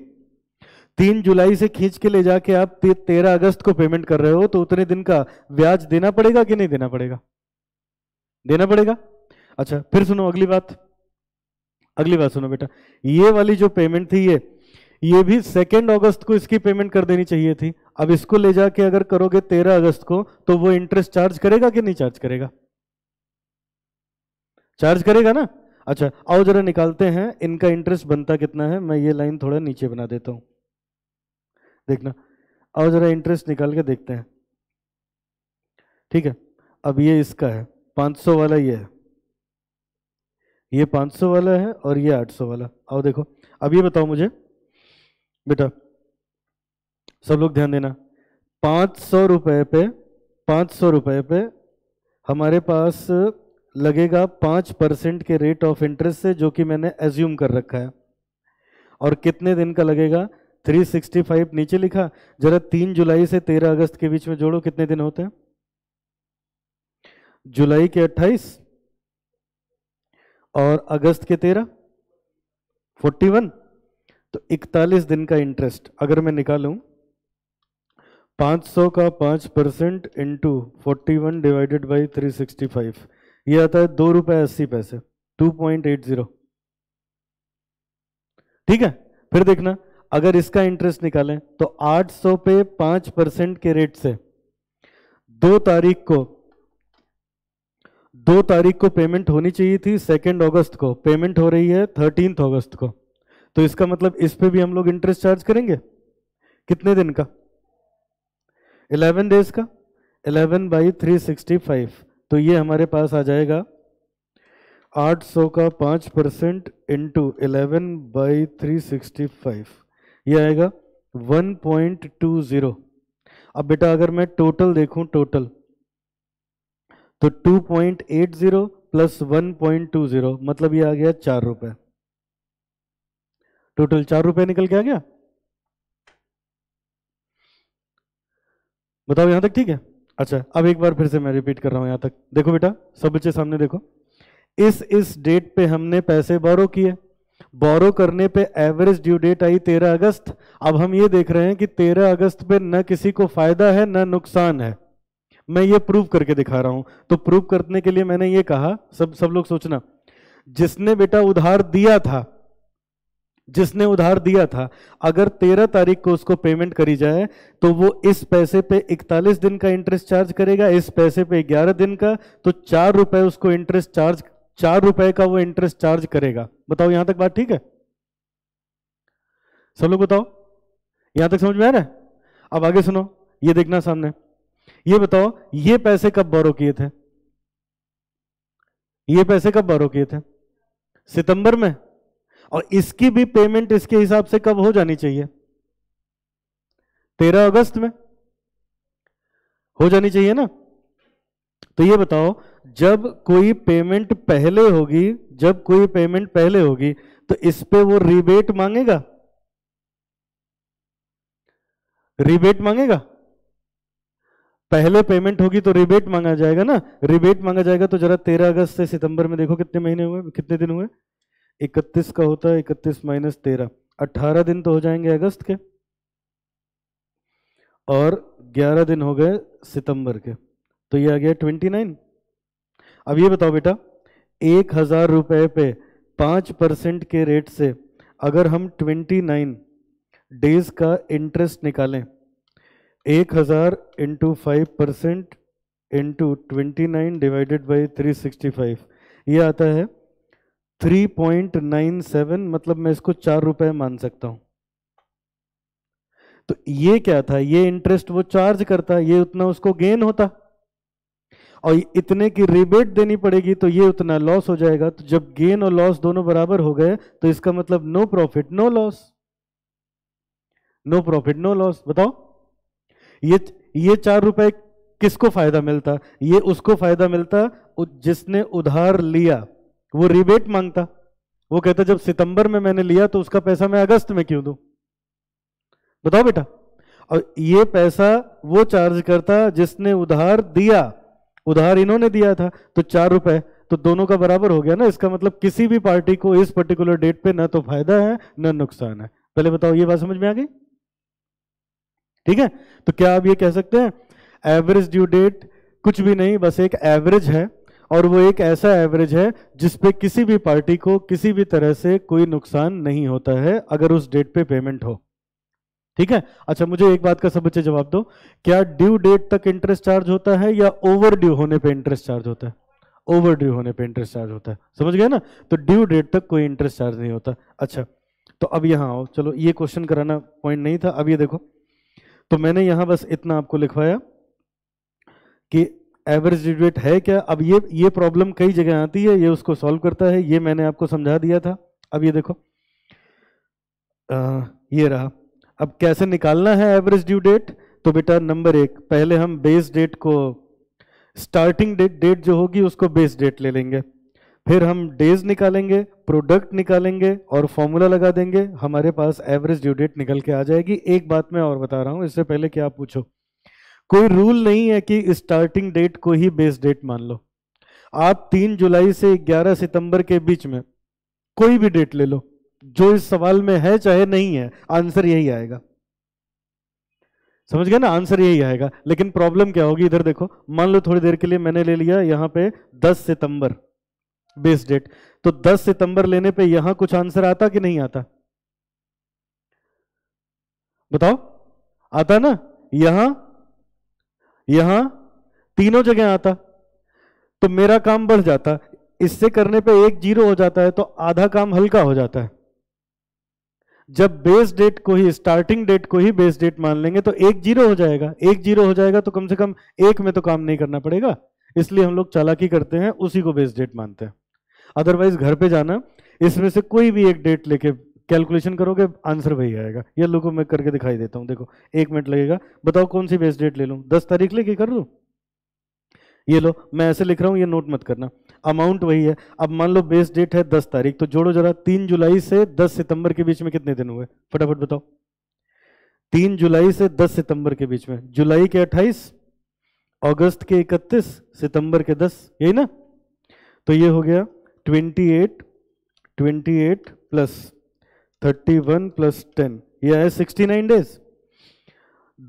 3 जुलाई से खींच के ले जाके आप 13 अगस्त को पेमेंट कर रहे हो, तो उतने दिन का ब्याज देना पड़ेगा कि नहीं देना पड़ेगा? देना पड़ेगा। अच्छा, फिर सुनो अगली बात। अगली बात सुनो बेटा, ये वाली जो पेमेंट थी ये भी 2 अगस्त को इसकी पेमेंट कर देनी चाहिए थी। अब इसको ले जाके अगर करोगे 13 अगस्त को, तो वो इंटरेस्ट चार्ज करेगा कि नहीं चार्ज करेगा? चार्ज करेगा ना। अच्छा, आओ जरा निकालते हैं इनका इंटरेस्ट बनता कितना है। मैं ये लाइन थोड़ा नीचे बना देता हूं, देखना। आओ जरा इंटरेस्ट निकाल के देखते हैं, ठीक है। अब ये इसका है 500 वाला, ये 500 वाला है और ये 800 वाला। आओ देखो, अब ये बताओ मुझे बेटा, सब लोग ध्यान देना। 500 रुपए पे हमारे पास लगेगा 5% के रेट ऑफ इंटरेस्ट से, जो कि मैंने एज्यूम कर रखा है। और कितने दिन का लगेगा? 365 नीचे लिखा। जरा 3 जुलाई से 13 अगस्त के बीच में जोड़ो, कितने दिन होते हैं? जुलाई के 28 और अगस्त के 13, 41। तो 41 दिन का इंटरेस्ट अगर मैं निकालूं, 500 का 5% इंटू 41 डिवाइडेड बाई 365, ये आता है 2 रुपए 80 पैसे, 2.80। ठीक है। फिर देखना, अगर इसका इंटरेस्ट निकालें तो 800 पे 5% के रेट से 2 तारीख को पेमेंट होनी चाहिए थी। 2 अगस्त को पेमेंट हो रही है 13 अगस्त को। तो इसका मतलब इस पे भी हम लोग इंटरेस्ट चार्ज करेंगे। कितने दिन का? 11 डेज का। 11 बाई 365, तो ये हमारे पास आ जाएगा 800 का 5% इंटू 11 बाई 365, ये आएगा 1.20। अब बेटा अगर मैं टोटल देखूं, टोटल तो 2.80 प्लस 1.20, मतलब ये आ गया 4 रुपए। टोटल 4 रुपए निकल के आ गया। बताओ यहां तक ठीक है? अच्छा, अब एक बार फिर से मैं रिपीट कर रहा हूं यहां तक। देखो बेटा, सब बच्चे सामने देखो। इस डेट पे हमने पैसे बोरो किए। बोरो करने पे एवरेज ड्यू डेट आई 13 अगस्त। अब हम ये देख रहे हैं कि 13 अगस्त पे न किसी को फायदा है न नुकसान है। मैं ये प्रूव करके दिखा रहा हूं। तो प्रूव करने के लिए मैंने ये कहा, सब लोग सोचना, जिसने बेटा उधार दिया था, अगर 13 तारीख को उसको पेमेंट करी जाए तो वो इस पैसे पे 41 दिन का इंटरेस्ट चार्ज करेगा, इस पैसे पे 11 दिन का। तो 4 रुपए उसको इंटरेस्ट चार्ज, 4 रुपए का वो इंटरेस्ट चार्ज करेगा। बताओ यहां तक बात ठीक है? सब लोग बताओ, यहां तक समझ में आ रहा है? अब आगे सुनो, ये देखना सामने। ये बताओ, ये पैसे कब बोरो किए थे? ये पैसे कब बोरो किए थे? सितंबर में। और इसकी भी पेमेंट इसके हिसाब से कब हो जानी चाहिए? 13 अगस्त में हो जानी चाहिए ना। तो ये बताओ, जब कोई पेमेंट पहले होगी तो इस पे वो रिबेट मांगेगा? पहले पेमेंट होगी तो रिबेट मांगा जाएगा ना। रिबेट मांगा जाएगा तो जरा 13 अगस्त से सितंबर में देखो कितने महीने हुए, कितने दिन हुए? 31 का होता है, 31 माइनस 13, 18 दिन तो हो जाएंगे अगस्त के, और 11 दिन हो गए सितंबर के। तो ये आ गया 29। अब ये बताओ बेटा, 1000 रुपए पे 5% के रेट से अगर हम 29 डेज का इंटरेस्ट निकालें, 1000 इंटू 5% इंटू 29 डिवाइडेड बाई 365, ये आता है 3.97, मतलब मैं इसको 4 रुपए मान सकता हूं। तो ये क्या था? ये इंटरेस्ट वो चार्ज करता, ये उतना उसको गेन होता, और इतने की रिबेट देनी पड़ेगी तो ये उतना लॉस हो जाएगा। तो जब गेन और लॉस दोनों बराबर हो गए तो इसका मतलब no profit no loss, no profit no loss. बताओ, ये 4 रुपए किसको फायदा मिलता? ये उसको फायदा मिलता जिसने उधार लिया। वो रिबेट मांगता, वो कहता जब सितंबर में मैंने लिया तो उसका पैसा मैं अगस्त में क्यों दूं? बताओ बेटा। और ये पैसा वो चार्ज करता जिसने उधार दिया, उधार इन्होंने दिया था, तो 4 रुपए तो दोनों का बराबर हो गया ना। इसका मतलब किसी भी पार्टी को इस पर्टिकुलर डेट पे ना तो फायदा है ना नुकसान है। पहले बताओ, ये बात समझ में आ गई? ठीक है। तो क्या आप ये कह सकते हैं एवरेज ड्यू डेट कुछ भी नहीं, बस एक एवरेज है, और वो एक ऐसा एवरेज है जिस पे किसी भी पार्टी को किसी भी तरह से कोई नुकसान नहीं होता है अगर उस डेट पे पेमेंट हो। ठीक है। अच्छा, मुझे एक बात का सब बच्चे जवाब दो, क्या ड्यू डेट तक इंटरेस्ट चार्ज होता है या ओवर ड्यू होने पे इंटरेस्ट चार्ज होता है? ओवर ड्यू होने पे इंटरेस्ट चार्ज होता है, समझ गए ना? तो ड्यू डेट तक कोई इंटरेस्ट चार्ज नहीं होता। अच्छा, तो अब यहाँ आओ, चलो ये क्वेश्चन कराना पॉइंट नहीं था, अब ये देखो, तो मैंने यहाँ बस इतना आपको लिखवाया कि एवरेज ड्यू डेट है क्या। अब ये प्रॉब्लम कई जगह आती है, ये उसको सॉल्व करता है, ये मैंने आपको समझा दिया था। अब ये देखो, ये रहा। अब कैसे निकालना है एवरेज ड्यू डेट? तो बेटा नंबर एक, पहले हम बेस डेट को, स्टार्टिंग डेट जो होगी उसको बेस डेट ले लेंगे, फिर हम डेज निकालेंगे, प्रोडक्ट निकालेंगे और फॉर्मूला लगा देंगे, हमारे पास एवरेज ड्यू डेट निकल के आ जाएगी। एक बात मैं और बता रहा हूं इससे पहले कि आप पूछो, कोई रूल नहीं है कि स्टार्टिंग डेट को ही बेस डेट मान लो। आप 3 जुलाई से 11 सितंबर के बीच में कोई भी डेट ले लो, जो इस सवाल में है चाहे नहीं है, आंसर यही आएगा। समझ गए ना? आंसर यही आएगा। लेकिन प्रॉब्लम क्या होगी, इधर देखो, मान लो थोड़ी देर के लिए मैंने ले लिया यहां पे 10 सितंबर बेस डेट, तो 10 सितंबर लेने पे यहां कुछ आंसर आता कि नहीं आता? बताओ, आता ना? यहां तीनों जगह आता, तो मेरा काम बढ़ जाता। इससे करने पे एक जीरो हो जाता है, तो आधा काम हल्का हो जाता है। जब बेस डेट को ही, स्टार्टिंग डेट को ही बेस डेट मान लेंगे तो एक जीरो हो जाएगा। एक जीरो हो जाएगा तो कम से कम एक में तो काम नहीं करना पड़ेगा, इसलिए हम लोग चालाकी करते हैं, उसी को बेस डेट मानते हैं। अदरवाइज घर पे जाना, इसमें से कोई भी एक डेट लेके कैलकुलेशन करोगे, आंसर वही आएगा। ये लोगों मैं करके दिखाई देता हूँ, देखो 1 मिनट लगेगा। बताओ कौन सी बेस डेट ले लूँ? 10 तारीख लेके कर लूँ? ये लो, मैं ऐसे लिख रहा हूं, ये नोट मत करना, अमाउंट वही है। अब मान लो बेस डेट है 10 तारीख, तो जोड़ो जरा, 3 जुलाई से 10 सितंबर के बीच में कितने दिन हुए? फटाफट बताओ। 3 जुलाई से 10 सितंबर के बीच में, जुलाई के 28, अगस्त के 31, सितंबर के 10, यही ना? तो ये हो गया 28 प्लस 31 प्लस 10, ये है 69 डेज।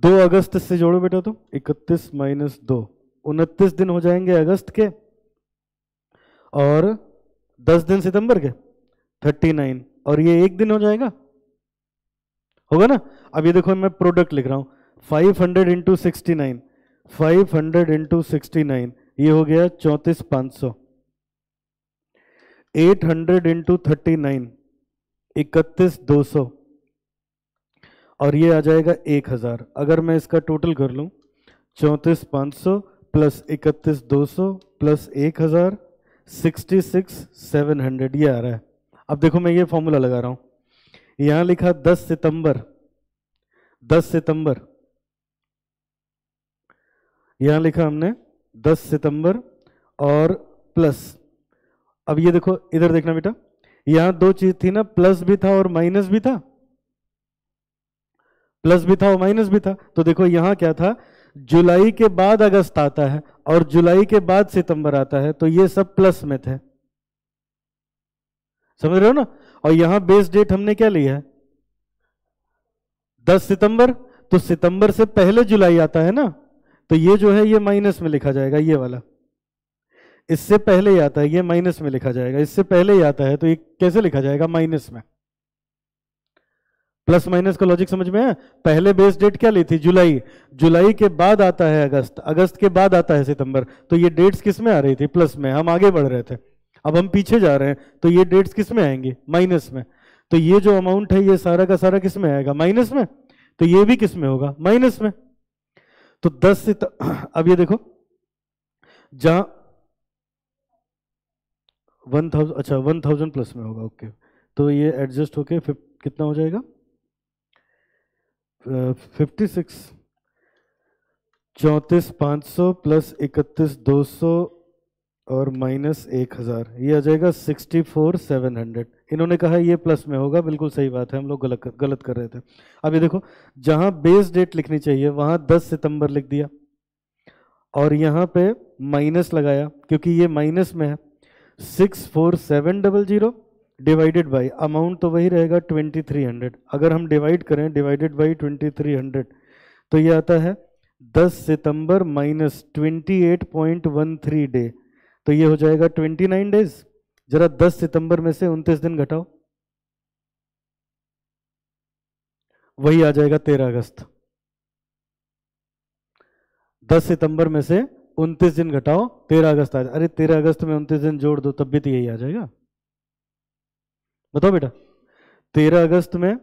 2 अगस्त से जोड़ो बेटा, तो 31 माइनस 2, 29 दिन हो जाएंगे अगस्त के, और 10 दिन सितंबर के, 39, और ये 1 दिन हो जाएगा, होगा ना? अब ये देखो, मैं प्रोडक्ट लिख रहा हूं, 500 इंटू 69, 500 इंटू 69, ये हो गया 34,500। 800 इंटू 39, 31,200, और ये आ जाएगा 1,000। अगर मैं इसका टोटल कर लूं, 34,500 प्लस 31,200 प्लस 1,000, 66,700, ये आ रहा है। अब देखो, मैं ये फॉर्मूला लगा रहा हूं, यहां लिखा 10 सितंबर, 10 सितंबर, यहां लिखा हमने 10 सितंबर और प्लस, अब ये देखो इधर देखना बेटा, यहां 2 चीज थी ना, प्लस भी था और माइनस भी था, प्लस भी था और माइनस भी था। तो देखो यहां क्या था, जुलाई के बाद अगस्त आता है और जुलाई के बाद सितंबर आता है, तो ये सब प्लस में थे, समझ रहे हो ना? और यहां बेस डेट हमने क्या लिया है? 10 सितंबर, तो सितंबर से पहले जुलाई आता है ना, तो ये जो है ये माइनस में लिखा जाएगा, ये वाला इससे पहले ही आता है, ये माइनस में लिखा जाएगा, इससे पहले ही आता है, तो ये कैसे लिखा जाएगा? माइनस में। प्लस माइनस का लॉजिक समझ में है? पहले बेस डेट क्या ली थी? जुलाई, जुलाई के बाद आता है अगस्त, अगस्त के बाद आता है सितंबर, तो ये डेट्स किस में आ रही थी? प्लस में। हम आगे बढ़ रहे थे, अब हम पीछे जा रहे हैं, तो ये डेट्स किस में आएंगी? माइनस में। तो ये जो अमाउंट है ये सारा का सारा किस में आएगा? माइनस में। तो ये भी किस में होगा? माइनस में। तो 10 से अब ये देखो, जहां 1000, अच्छा 1000 प्लस में होगा, ओके, तो ये एडजस्ट होके कितना हो जाएगा? 56, 34,500 प्लस 31,200 और माइनस 1,000, ये आ जाएगा 64,700। इन्होंने कहा ये प्लस में होगा, बिल्कुल सही बात है, हम लोग गलत कर रहे थे। अब ये देखो, जहां बेस डेट लिखनी चाहिए वहां 10 सितंबर लिख दिया, और यहां पे माइनस लगाया क्योंकि ये माइनस में है। 64,700 डिवाइडेड बाई, अमाउंट तो वही रहेगा 2300, अगर हम डिवाइड करें, डिवाइडेड बाई 2300, तो ये आता है 10 सितंबर माइनस 28.13 डे, तो ये हो जाएगा 29 डेज। जरा 10 सितंबर में से 29 दिन घटाओ, वही आ जाएगा 13 अगस्त। 10 सितंबर में से 29 दिन घटाओ, 13 अगस्त आ जाए। अरे 13 अगस्त में 29 दिन जोड़ दो तब भी तो यही आ जाएगा। बताओ बेटा, 13 अगस्त में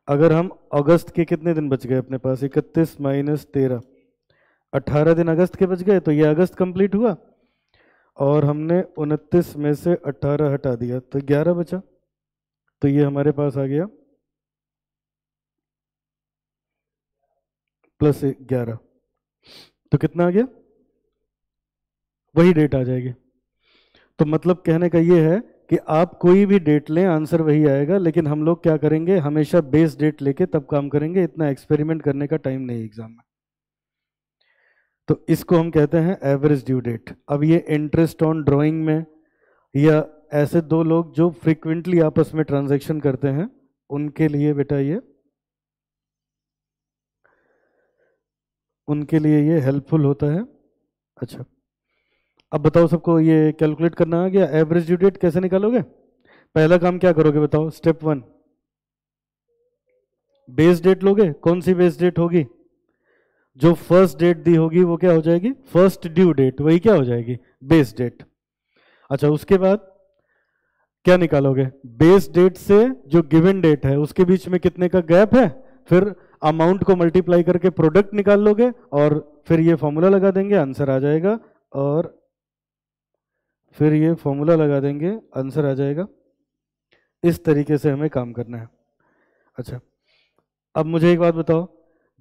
अगर हम अगस्त के कितने दिन बच गए अपने पास, 31 माइनस 13, 18 दिन अगस्त के बच गए, तो ये अगस्त कंप्लीट हुआ। और हमने 29 में से 18 हटा दिया तो 11 बचा, तो ये हमारे पास आ गया प्लस 11, तो कितना आ गया, वही डेट आ जाएगी। तो मतलब कहने का ये है कि आप कोई भी डेट लें आंसर वही आएगा, लेकिन हम लोग क्या करेंगे, हमेशा बेस डेट लेके तब काम करेंगे, इतना एक्सपेरिमेंट करने का टाइम नहीं एग्जाम में। तो इसको हम कहते हैं एवरेज ड्यू डेट। अब ये इंटरेस्ट ऑन ड्राइंग में, या ऐसे दो लोग जो फ्रीक्वेंटली आपस में ट्रांजैक्शन करते हैं, उनके लिए बेटा ये, उनके लिए ये हेल्पफुल होता है। अच्छा, अब बताओ सबको ये कैलकुलेट करना आ गया, एवरेज ड्यू डेट कैसे निकालोगे? पहला काम क्या करोगे बताओ, स्टेप 1, बेस डेट लोगे। कौन सी बेस डेट होगी? जो फर्स्ट डेट दी होगी वो क्या हो जाएगी, फर्स्ट ड्यू डेट, वही क्या हो जाएगी, बेस डेट। अच्छा, उसके बाद क्या निकालोगे, बेस डेट से जो गिवन डेट है उसके बीच में कितने का गैप है, फिर अमाउंट को मल्टीप्लाई करके प्रोडक्ट निकाल लोगे और फिर ये फॉर्मूला लगा देंगे, आंसर आ जाएगा। और फिर ये फॉर्मूला लगा देंगे, आंसर आ जाएगा। इस तरीके से हमें काम करना है। अच्छा, अब मुझे एक बात बताओ,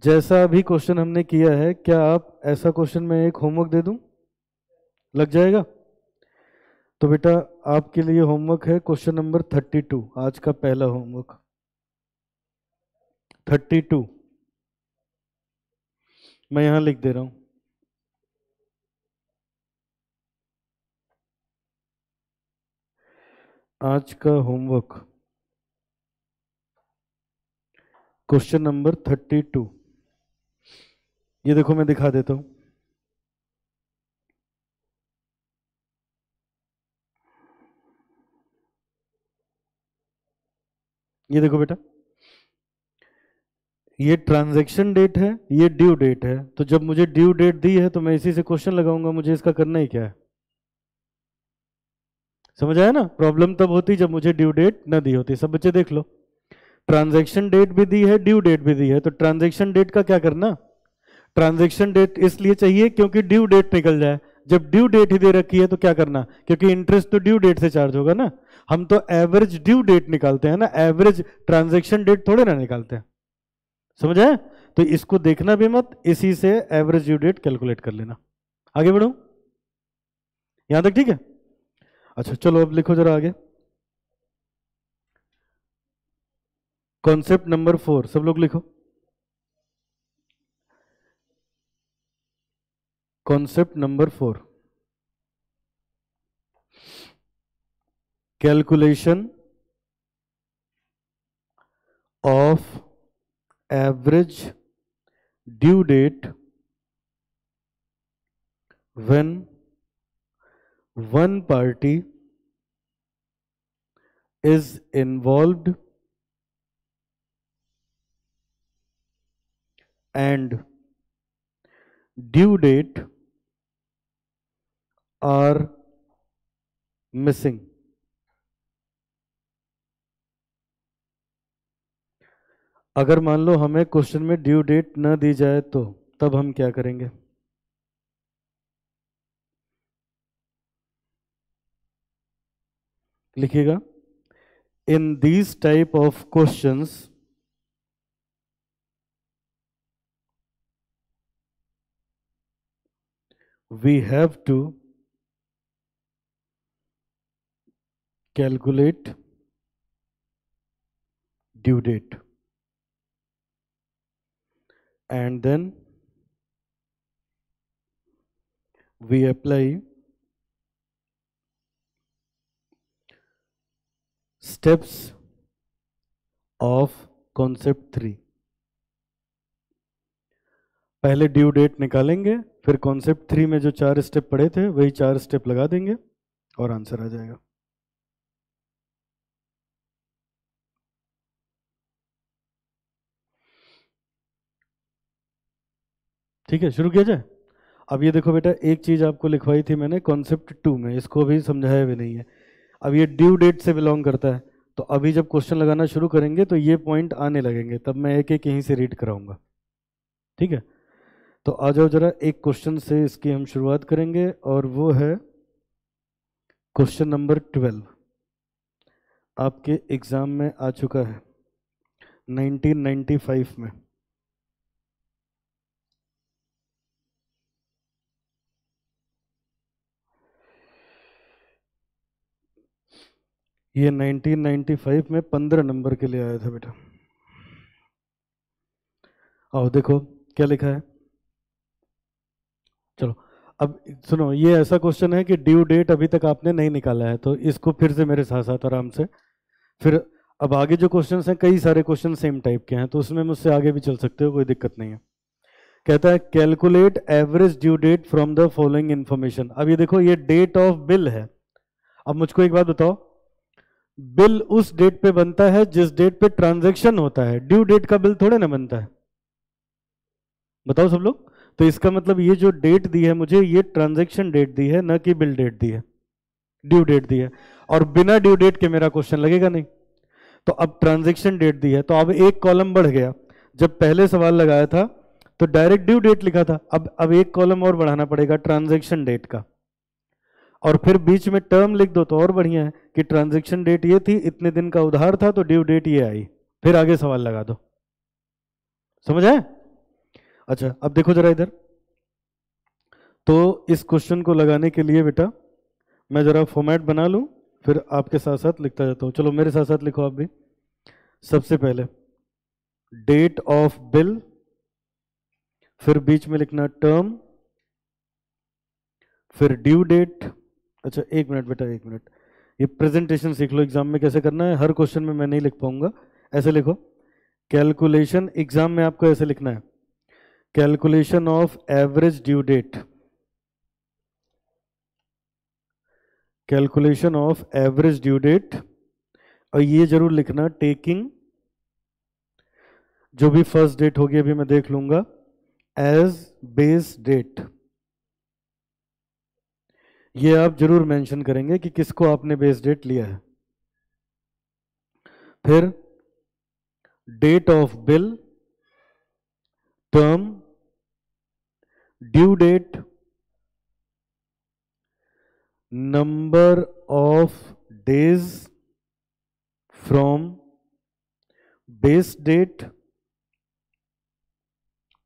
जैसा अभी क्वेश्चन हमने किया है, क्या आप ऐसा क्वेश्चन में एक होमवर्क दे दूं, लग जाएगा? तो बेटा आपके लिए होमवर्क है क्वेश्चन नंबर 32, आज का पहला होमवर्क 32, मैं यहां लिख दे रहा हूं। आज का होमवर्क क्वेश्चन नंबर 32, ये देखो मैं दिखा देता हूं। ये देखो बेटा, ये ट्रांजैक्शन डेट है, ये ड्यू डेट है। तो जब मुझे ड्यू डेट दी है तो मैं इसी से क्वेश्चन लगाऊंगा, मुझे इसका करना ही क्या है। समझ आया ना? प्रॉब्लम तब होती जब मुझे ड्यू डेट ना दी होती। सब बच्चे देख लो, ट्रांजैक्शन डेट भी दी है, ड्यू डेट भी दी है, तो ट्रांजैक्शन डेट का क्या करना, ट्रांजैक्शन डेट इसलिए चाहिए क्योंकि ड्यू डेट निकल जाए। जब ड्यू डेट ही दे रखी है तो क्या करना, क्योंकि इंटरेस्ट तो ड्यू डेट से चार्ज होगा ना। हम तो एवरेज ड्यू डेट निकालते हैं ना, एवरेज ट्रांजैक्शन डेट थोड़े ना निकालते हैं। समझ आए? तो इसको देखना भी मत, इसी से एवरेज ड्यू डेट कैलकुलेट कर लेना। आगे बढ़ो, यहां तक ठीक है? अच्छा चलो अब लिखो जरा आगे, कॉन्सेप्ट नंबर 4, सब लोग लिखो। Concept number 4, calculation of average due date when one party is involved and due date are missing। अगर मान लो हमें क्वेश्चन में ड्यू डेट न दी जाए तो तब हम क्या करेंगे? लिखिएगा, in these type of questions we have to calculate due date and then we apply steps of concept 3। पहले ड्यू डेट निकालेंगे, फिर कॉन्सेप्ट 3 में जो 4 स्टेप पढ़े थे वही 4 स्टेप लगा देंगे और आंसर आ जाएगा। ठीक है, शुरू किया जाए। अब ये देखो बेटा, एक चीज आपको लिखवाई थी मैंने कॉन्सेप्ट 2 में, इसको अभी समझाया भी नहीं है। अब ये ड्यू डेट से बिलोंग करता है, तो अभी जब क्वेश्चन लगाना शुरू करेंगे तो ये पॉइंट आने लगेंगे, तब मैं एक एक यहीं से रीड कराऊंगा। ठीक है, तो आ जाओ जरा, एक क्वेश्चन से इसकी हम शुरुआत करेंगे और वो है क्वेश्चन नंबर 12। आपके एग्जाम में आ चुका है 1995 में। ये 1995 में 15 नंबर के लिए आया था बेटा। आओ देखो क्या लिखा है। चलो अब सुनो, ये ऐसा क्वेश्चन है कि ड्यू डेट अभी तक आपने नहीं निकाला है, तो इसको फिर से मेरे साथ साथ आराम से फिर। अब आगे जो क्वेश्चंस हैं, कई सारे क्वेश्चन सेम टाइप के हैं, तो उसमें मुझसे आगे भी चल सकते हो, कोई दिक्कत नहीं है। कहता है calculate average due date from the following information. अब ये देखो, ये डेट ऑफ बिल है। अब मुझको एक बात बताओ, बिल उस डेट पे बनता है जिस डेट पे ट्रांजैक्शन होता है, ड्यू डेट का बिल थोड़े ना बनता है। बताओ सब लोग। तो इसका मतलब ये जो डेट दी है मुझे, ये ट्रांजैक्शन डेट दी है, ना कि बिल डेट दी है, ड्यू डेट दी है। और बिना ड्यू डेट के मेरा क्वेश्चन लगेगा नहीं। तो अब ट्रांजैक्शन डेट दी है, तो अब एक कॉलम बढ़ गया। जब पहले सवाल लगाया था तो डायरेक्ट ड्यू डेट लिखा था, अब एक कॉलम और बढ़ाना पड़ेगा ट्रांजैक्शन डेट का, और फिर बीच में टर्म लिख दो तो और बढ़िया है कि ट्रांजैक्शन डेट ये थी, इतने दिन का उधार था, तो ड्यू डेट ये आई, फिर आगे सवाल लगा दो। समझ आए? अच्छा अब देखो जरा इधर। तो इस क्वेश्चन को लगाने के लिए बेटा मैं जरा फॉर्मेट बना लूं, फिर आपके साथ साथ लिखता जाता हूं। चलो मेरे साथ साथ लिखो आप भी। सबसे पहले डेट ऑफ बिल, फिर बीच में लिखना टर्म, फिर ड्यू डेट। अच्छा एक मिनट बेटा, एक मिनट, ये प्रेजेंटेशन सीख लो एग्जाम में कैसे करना है। हर क्वेश्चन में मैं नहीं लिख पाऊंगा, ऐसे लिखो। कैलकुलेशन, एग्जाम में आपको ऐसे लिखना है, calculation of average due date, calculation of average due date. और ये जरूर लिखना टेकिंग, जो भी फर्स्ट डेट होगी अभी मैं देख लूंगा, एज बेस डेट। ये आप जरूर मेंशन करेंगे कि किसको आपने बेस डेट लिया है। फिर date of bill, term, due date, number of days from base date,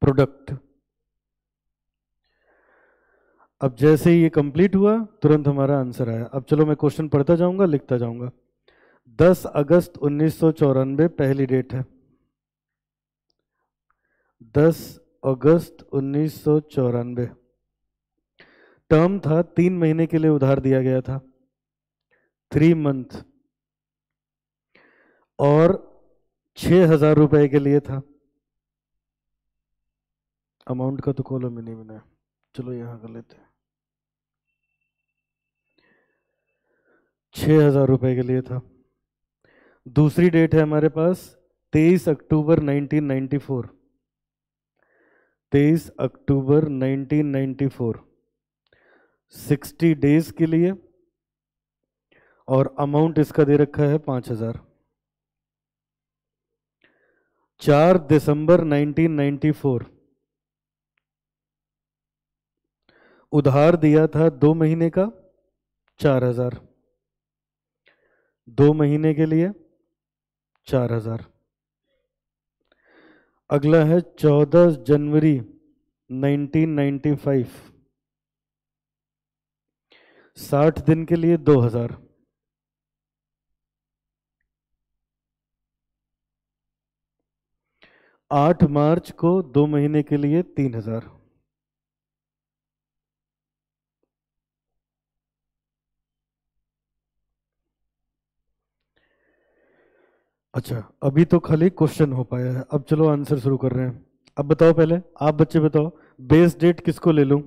product. अब जैसे ही ये कंप्लीट हुआ तुरंत हमारा आंसर आया। अब चलो मैं क्वेश्चन पढ़ता जाऊंगा, लिखता जाऊंगा। 10 अगस्त 1994 पहली डेट है। 10 अगस्त 1994। टर्म था, 3 महीने के लिए उधार दिया गया था, 3 मंथ, और 6,000 रुपए के लिए था। अमाउंट का तो कॉलम में नहीं बनाया, चलो यहां कर लेते हैं। 6,000 रुपए के लिए था। दूसरी डेट है हमारे पास 23 अक्टूबर 1994। 23 अक्टूबर 1994, 60 डेज के लिए, और अमाउंट इसका दे रखा है 5,000। 4 दिसंबर 1994, उधार दिया था 2 महीने का, 4,000। 2 महीने के लिए 4,000। अगला है 14 जनवरी 1995, 60 दिन के लिए 2,000। 8 मार्च को 2 महीने के लिए 3,000। अच्छा अभी तो खाली क्वेश्चन हो पाया है, अब चलो आंसर शुरू कर रहे हैं। अब बताओ, पहले आप बच्चे बताओ, बेस डेट किसको ले लूं,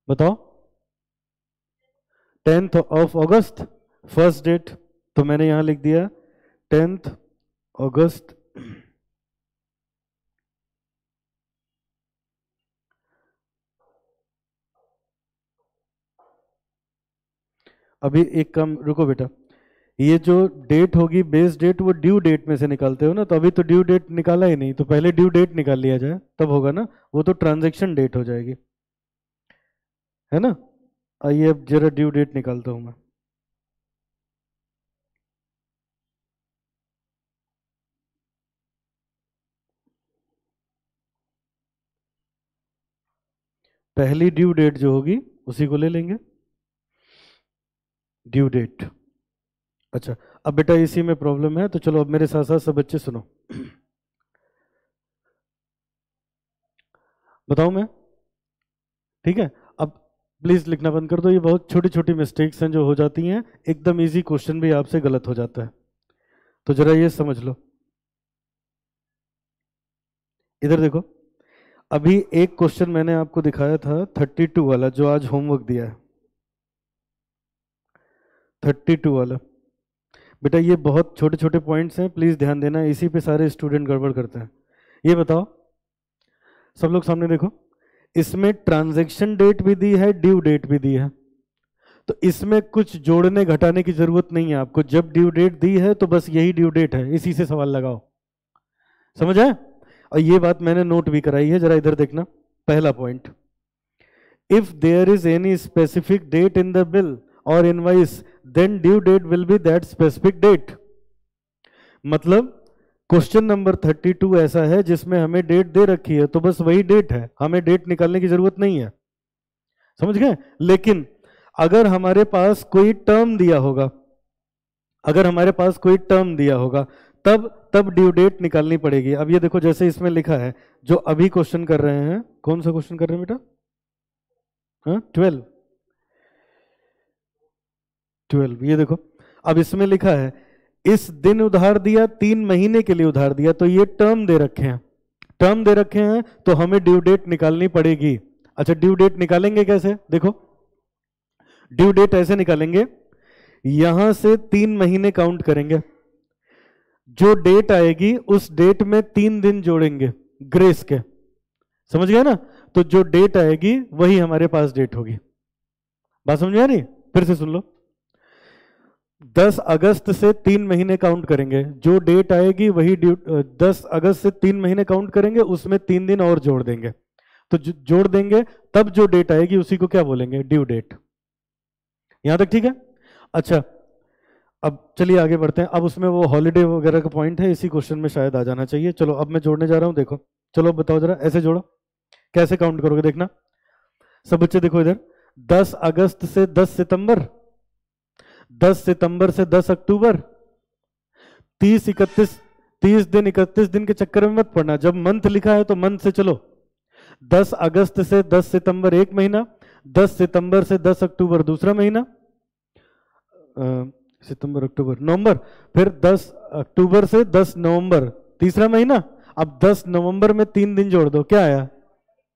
बताओ। 10th of August first date, तो मैंने यहां लिख दिया 10th अगस्त। अभी एक काम रुको बेटा, ये जो डेट होगी बेस डेट वो ड्यू डेट में से निकालते हो ना, तो अभी तो ड्यू डेट निकाला ही नहीं, तो पहले ड्यू डेट निकाल लिया जाए तब होगा ना, वो तो ट्रांजैक्शन डेट हो जाएगी, है ना। आइए अब जरा ड्यू डेट निकालता हूं मैं। पहली ड्यू डेट जो होगी उसी को ले लेंगे, ड्यू डेट। अच्छा, अब बेटा इसी में प्रॉब्लम है, तो चलो अब मेरे साथ साथ सब बच्चे सुनो। बताऊं मैं, ठीक है। अब प्लीज लिखना बंद कर दो, ये बहुत छोटी छोटी मिस्टेक्स हैं जो हो जाती हैं, एकदम इजी क्वेश्चन भी आपसे गलत हो जाता है, तो जरा ये समझ लो। इधर देखो, अभी एक क्वेश्चन मैंने आपको दिखाया था 32 वाला, जो आज होमवर्क दिया है 32 वाला। बेटा ये बहुत छोटे छोटे पॉइंट्स हैं, प्लीज ध्यान देना, इसी पे सारे स्टूडेंट गड़बड़ करते हैं। ये बताओ, सब लोग सामने देखो, इसमें ट्रांजैक्शन डेट भी दी है, ड्यू डेट भी दी है, तो इसमें कुछ जोड़ने घटाने की जरूरत नहीं है आपको, जब ड्यू डेट दी है तो बस यही ड्यू डेट है, इसी से सवाल लगाओ, समझ आए। और ये बात मैंने नोट भी कराई है, जरा इधर देखना। पहला point, if there is any specific date in the bill और invoice then due date will be that specific date. मतलब क्वेश्चन नंबर 32 ऐसा है जिसमें हमें डेट दे रखी है, तो बस वही डेट है, हमें डेट निकालने की जरूरत नहीं है, समझ गए। लेकिन अगर हमारे पास कोई टर्म दिया होगा, अगर हमारे पास कोई टर्म दिया होगा तब तब ड्यू डेट निकालनी पड़ेगी। अब ये देखो, जैसे इसमें लिखा है, जो अभी क्वेश्चन कर रहे हैं, कौन सा क्वेश्चन कर रहे हैं बेटा, हाँ 12, ये देखो, अब इसमें लिखा है इस दिन उधार दिया, 3 महीने के लिए उधार दिया, तो ये टर्म दे रखे हैं, टर्म दे रखे हैं, तो हमें ड्यू डेट निकालनी पड़ेगी। अच्छा, ड्यू डेट निकालेंगे कैसे, देखो ड्यू डेट ऐसे निकालेंगे, यहां से 3 महीने काउंट करेंगे, जो डेट आएगी उस डेट में 3 दिन जोड़ेंगे ग्रेस के, समझ गए ना। तो जो डेट आएगी वही हमारे पास डेट होगी। बात समझ में आ रही, फिर से सुन लो। 10 अगस्त से 3 महीने काउंट करेंगे, जो डेट आएगी वही 10 अगस्त से 3 महीने काउंट करेंगे, उसमें 3 दिन और जोड़ देंगे, तो जोड़ देंगे, तब जो डेट आएगी उसी को क्या बोलेंगे, ड्यू डेट। यहां तक ठीक है। अच्छा, अब चलिए आगे बढ़ते हैं। अब उसमें वो हॉलीडे वगैरह का पॉइंट है, इसी क्वेश्चन में शायद आ जाना चाहिए। चलो अब मैं जोड़ने जा रहा हूं, देखो, चलो बताओ जरा, ऐसे जोड़ो, कैसे काउंट करोगे देखना। सब बच्चे देखो इधर, 10 अगस्त से 10 सितंबर, 10 सितंबर से 10 अक्टूबर, 30 दिन, 31 दिन के चक्कर में मत पड़ना, जब मंथ लिखा है तो मंथ से चलो। 10 अगस्त से 10 सितंबर एक महीना, 10 सितंबर से 10 अक्टूबर दूसरा महीना, सितंबर अक्टूबर नवंबर, फिर 10 अक्टूबर से 10 नवंबर तीसरा महीना। अब 10 नवंबर में 3 दिन जोड़ दो, क्या आया,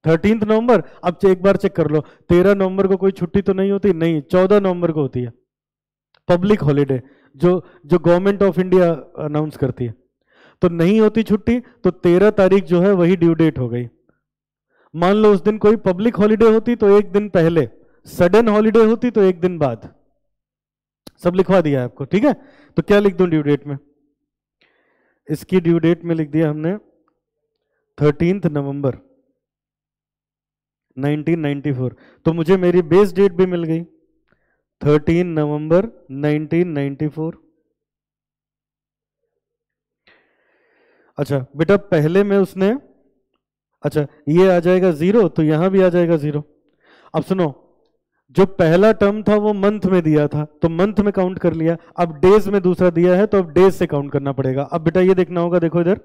13 नवंबर। अब एक बार चेक कर लो, 13 नवंबर को कोई छुट्टी तो नहीं होती, नहीं, 14 नवंबर को होती है पब्लिक हॉलीडे, जो जो गवर्नमेंट ऑफ इंडिया अनाउंस करती है, तो नहीं होती छुट्टी, तो 13 तारीख जो है वही ड्यू डेट हो गई। मान लो उस दिन कोई पब्लिक हॉलीडे होती तो एक दिन पहले, सडन हॉलीडे होती तो एक दिन बाद। सब लिखवा दिया है आपको, ठीक है। तो क्या लिख दूं ड्यू डेट में, इसकी ड्यू डेट में लिख दिया हमने 13 नवंबर 1994, तो मुझे मेरी बेस डेट भी मिल गई 13 नवंबर 1994। अच्छा बेटा, पहले में उसने, अच्छा ये आ जाएगा 0, तो यहां भी आ जाएगा 0। अब सुनो, जो पहला टर्म था वो मंथ में दिया था, तो मंथ में काउंट कर लिया, अब डेज में दूसरा दिया है, तो अब डेज से काउंट करना पड़ेगा। अब बेटा ये देखना होगा, देखो इधर,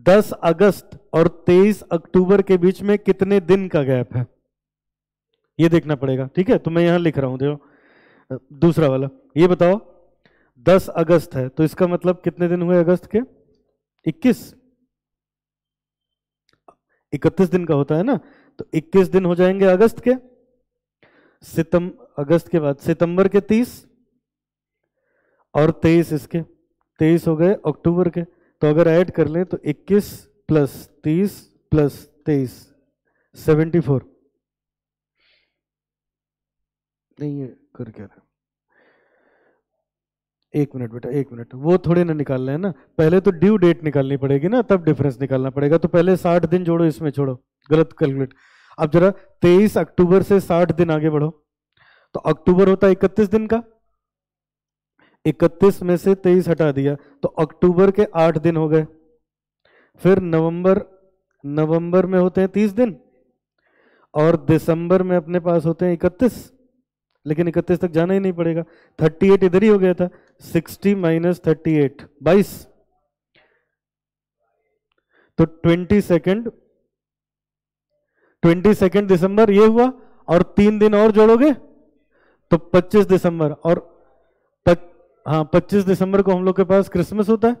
10 अगस्त और 23 अक्टूबर के बीच में कितने दिन का गैप है, ये देखना पड़ेगा, ठीक है। तो मैं यहां लिख रहा हूं, देखो दूसरा वाला, ये बताओ 10 अगस्त है, तो इसका मतलब कितने दिन हुए अगस्त के, 21, 31 दिन का होता है ना, तो 21 दिन हो जाएंगे अगस्त के, अगस्त के बाद सितंबर के 30 और 23 इसके, 23 हो गए अक्टूबर के। तो अगर ऐड कर लें तो 21 प्लस 30 प्लस 23 74। नहीं, ये कर क्या रहा, एक मिनट बेटा, एक मिनट, वो थोड़े ना निकालना है ना, पहले तो ड्यू डेट निकालनी पड़ेगी ना, तब डिफरेंस निकालना पड़ेगा। तो पहले 60 दिन जोड़ो, इसमें छोड़ो, गलत कैलकुलेट। अब जरा 23 अक्टूबर से 60 दिन आगे बढ़ो, तो अक्टूबर होता है 31 दिन का, 31 में से 23 हटा दिया तो अक्टूबर के 8 दिन हो गए। फिर नवंबर में होते हैं 30 दिन, और दिसंबर में अपने पास होते हैं 31, लेकिन 31 तक जाना ही नहीं पड़ेगा, 38 इधर ही हो गया था, 60 माइनस 38 22, तो 22 दिसंबर ये हुआ, और 3 दिन और जोड़ोगे तो 25 दिसंबर, और हाँ 25 दिसंबर को हम लोग के पास क्रिसमस होता है।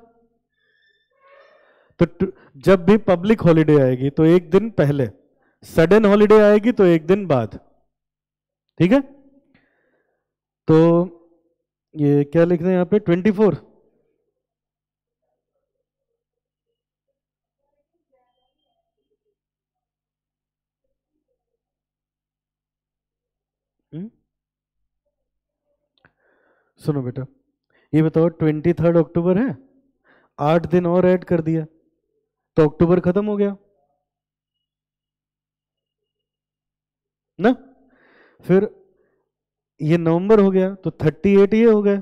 तो जब भी पब्लिक हॉलीडे आएगी तो एक दिन पहले, सडन हॉलीडे आएगी तो एक दिन बाद, ठीक है। तो ये क्या लिख रहे हैं यहाँ पे, 24, सुनो बेटा, ये बताओ 23 अक्टूबर है, 8 दिन और ऐड कर दिया तो अक्टूबर खत्म हो गया ना। फिर ये नवंबर हो गया तो 38 ये हो गए,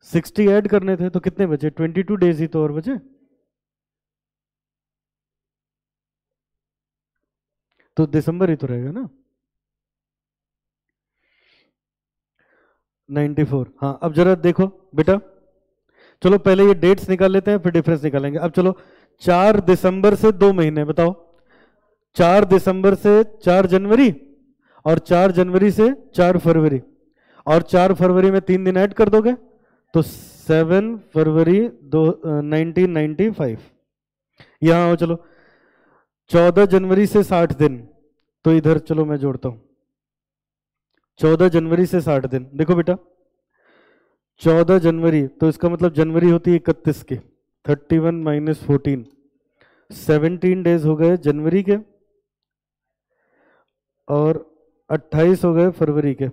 60 ऐड करने थे तो कितने बचे, 22 डेज ही तो और बचे, तो दिसंबर ही तो रहेगा ना, 94। हाँ अब जरा देखो बेटा, चलो पहले ये डेट्स निकाल लेते हैं फिर डिफरेंस निकालेंगे। अब चलो 4 दिसंबर से 2 महीने बताओ, 4 दिसंबर से 4 जनवरी, और 4 जनवरी से 4 फरवरी, और 4 फरवरी में 3 दिन ऐड कर दोगे तो 7 फरवरी 1995। यहाँ आओ चलो, 14 जनवरी से 60 दिन, तो इधर चलो मैं जोड़ता हूं, 14 जनवरी से 60 दिन, देखो बेटा 14 जनवरी, तो इसका मतलब जनवरी होती है 31 की, 31 माइनस 14, 17 डेज हो गए जनवरी के, और 28 हो गए फरवरी के।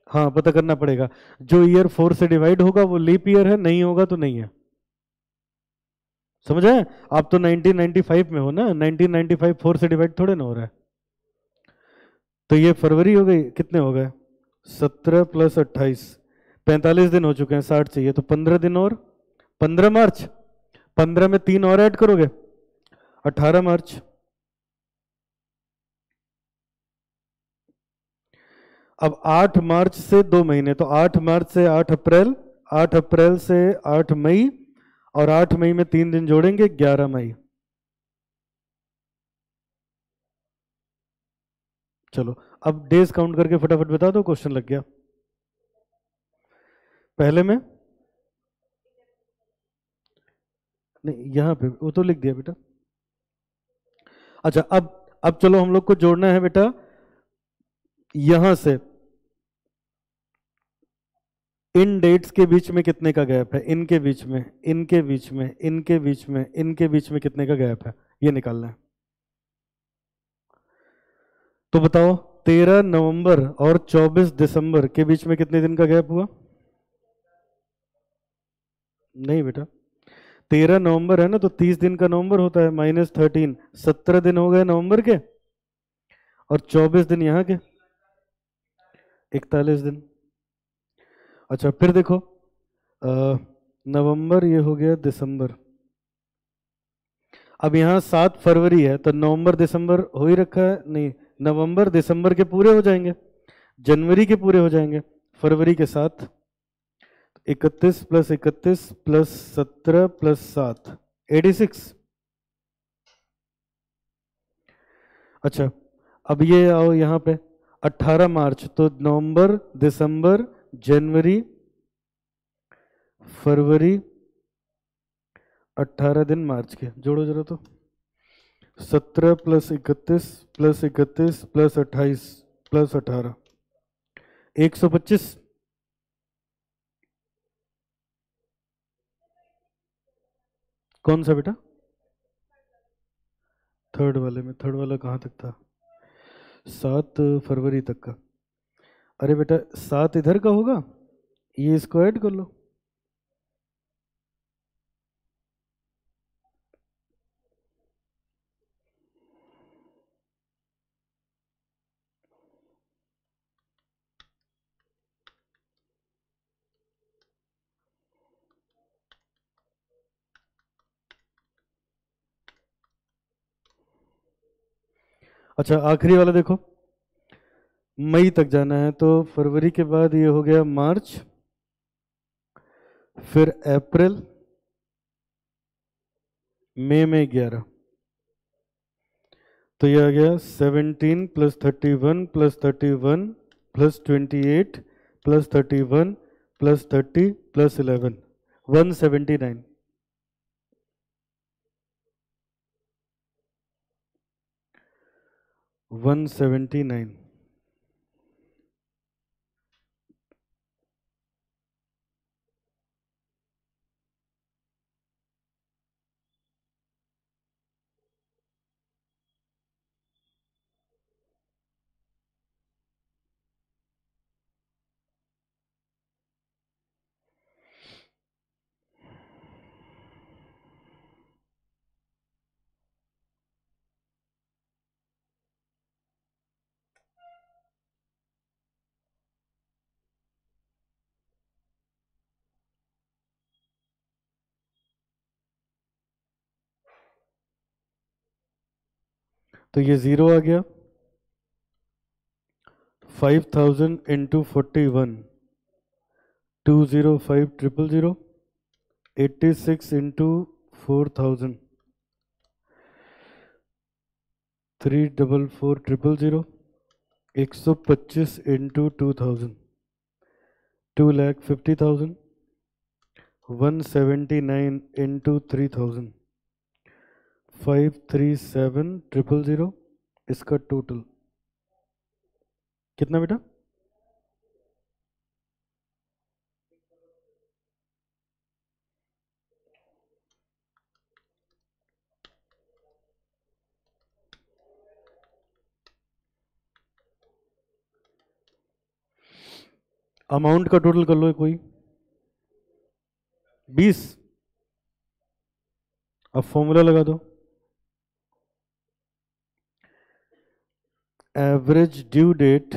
हाँ पता करना पड़ेगा, जो ईयर 4 से डिवाइड होगा वो लीप ईयर है, नहीं होगा तो नहीं है, समझ आए। आप तो 1995 में हो ना, 1995 4 से डिवाइड थोड़े ना हो रहा है। तो ये फरवरी हो गई, कितने हो गए, 17 प्लस 28, 45 दिन हो चुके हैं, 60 चाहिए तो 15 दिन और, 15 मार्च, 15 में 3 और ऐड करोगे 18 मार्च। अब 8 मार्च से 2 महीने, तो 8 मार्च से 8 अप्रैल, 8 अप्रैल से 8 मई, और 8 मई में 3 दिन जोड़ेंगे 11 मई। चलो अब डेज काउंट करके फटाफट बता दो, क्वेश्चन लग गया। पहले में नहीं, यहां पे वो तो लिख दिया बेटा। अच्छा अब चलो हम लोग को जोड़ना है बेटा, यहां से इन डेट्स के बीच में कितने का गैप है, इनके बीच में, इनके बीच में, इनके बीच में, इनके बीच में कितने का गैप है, ये निकालना है। तो बताओ 13 नवंबर और 24 दिसंबर के बीच में कितने दिन का गैप हुआ, नहीं बेटा 13 नवंबर है ना, तो 30 दिन का नवंबर होता है, माइनस 13, 17 दिन हो गए नवंबर के, और 24 दिन यहाँ के, 41 दिन। अच्छा फिर देखो, नवंबर ये हो गया दिसंबर, अब यहाँ 7 फरवरी है तो नवंबर दिसंबर हो ही रखा है, नहीं नवंबर दिसंबर के पूरे हो जाएंगे, जनवरी के पूरे हो जाएंगे, फरवरी के 7, 31 प्लस 31 प्लस 17 प्लस 7 86। अच्छा अब ये आओ यहाँ पे 18 मार्च, तो नवंबर दिसंबर जनवरी फरवरी, 18 दिन मार्च के, जोड़ो जरा तो 17 प्लस 31 प्लस 28 प्लस 18, 125। कौन सा बेटा? थर्ड वाले में, थर्ड वाला कहाँ तक था? 7 फरवरी तक का। अरे बेटा 7 इधर का होगा, ये इसको ऐड कर लो। अच्छा आखिरी वाला देखो, मई तक जाना है, तो फरवरी के बाद ये हो गया मार्च, फिर अप्रैल, मई में 11, तो ये आ गया 17 plus 31 plus 31 plus 28 plus 31 plus 30 plus 11, 179। 179। तो ये 0 आ गया, 5000 इंटू 41, 205,000, 86 इंटू 4000, 344,000, 125 इंटू 2000, 2,50,000, 179 इंटू 3000, 537,000, इसका टोटल कितना बेटा? अमाउंट का टोटल कर लो कोई, 20। अब फॉर्मूला लगा दो, average due date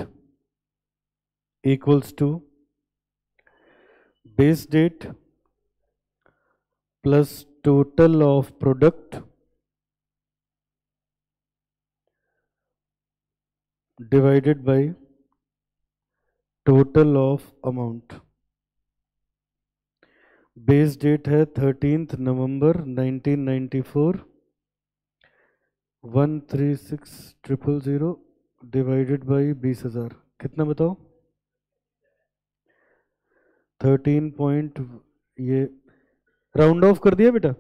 equals to base date plus total of product divided by total of amount. Base date है 13 नवंबर 1994, 136,000 डिवाइडेड बाई 20,000, कितना बताओ? 13 पॉइंट, ये राउंड ऑफ कर दिया बेटा,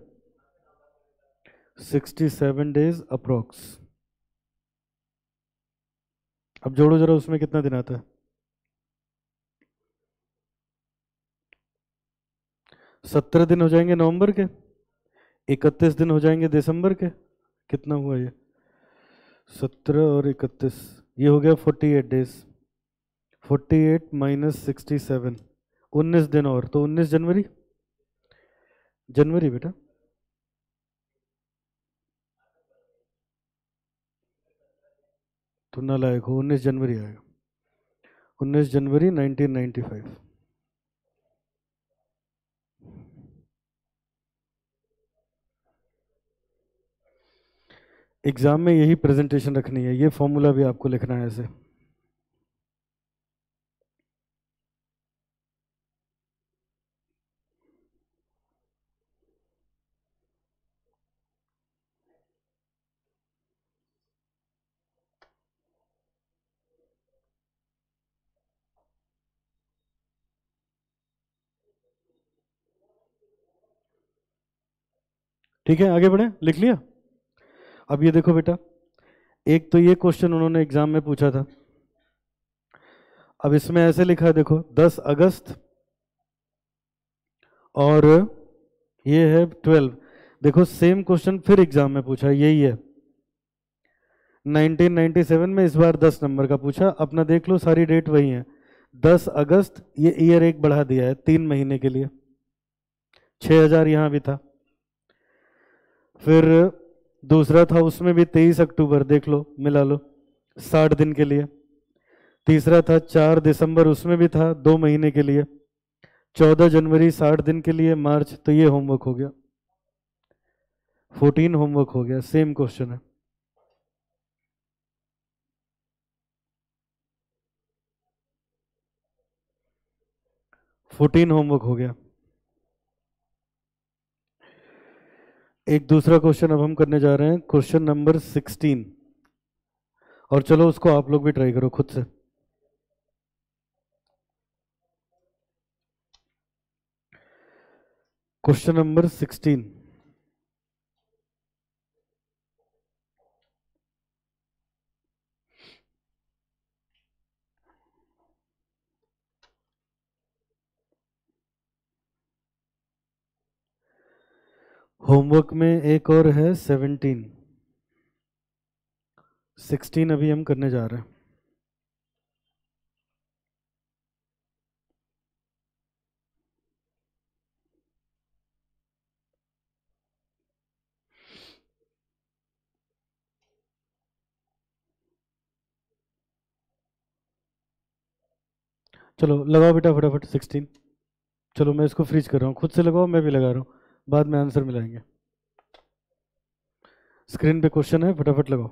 67 डेज अप्रोक्स। अब जोड़ो जरा, उसमें कितना दिन आता है? 17 दिन हो जाएंगे नवंबर के, 31 दिन हो जाएंगे दिसंबर के, कितना हुआ ये? 17 और 31, ये हो गया 48 डेज। 48 माइनस 67, 19 दिन और, तो 19 जनवरी। जनवरी बेटा, तो नालायक हो, 19 जनवरी आएगा, 19 जनवरी 1995। एग्जाम में यही प्रेजेंटेशन रखनी है, ये फॉर्मूला भी आपको लिखना है ऐसे। ठीक है आगे बढ़े, लिख लिया? अब ये देखो बेटा, एक तो ये क्वेश्चन उन्होंने एग्जाम में पूछा था। अब इसमें ऐसे लिखा है, देखो 10 अगस्त और ये है 12। देखो सेम क्वेश्चन फिर एग्जाम में पूछा है, यही है 1997 में, इस बार 10 नंबर का पूछा। अपना देख लो सारी डेट वही है, 10 अगस्त, ये ईयर एक बढ़ा दिया है 3 महीने के लिए, 6000 यहाँ भी था। फिर दूसरा था उसमें भी 23 अक्टूबर, देख लो मिला लो 60 दिन के लिए। तीसरा था 4 दिसंबर, उसमें भी था 2 महीने के लिए। 14 जनवरी 60 दिन के लिए, मार्च, तो ये होमवर्क हो गया, 14 होमवर्क हो गया, सेम क्वेश्चन है। फोर्टीन होमवर्क हो गया। एक दूसरा क्वेश्चन अब हम करने जा रहे हैं, क्वेश्चन नंबर 16। और चलो उसको आप लोग भी ट्राई करो खुद से। Question number 16। होमवर्क में एक और है 17। 16 अभी हम करने जा रहे हैं। चलो लगाओ बेटा फटाफट 16। चलो मैं इसको फ्रीज कर रहा हूँ, खुद से लगाओ, मैं भी लगा रहा हूँ, बाद में आंसर मिलाएंगे। स्क्रीन पे क्वेश्चन है, फटाफट लगाओ।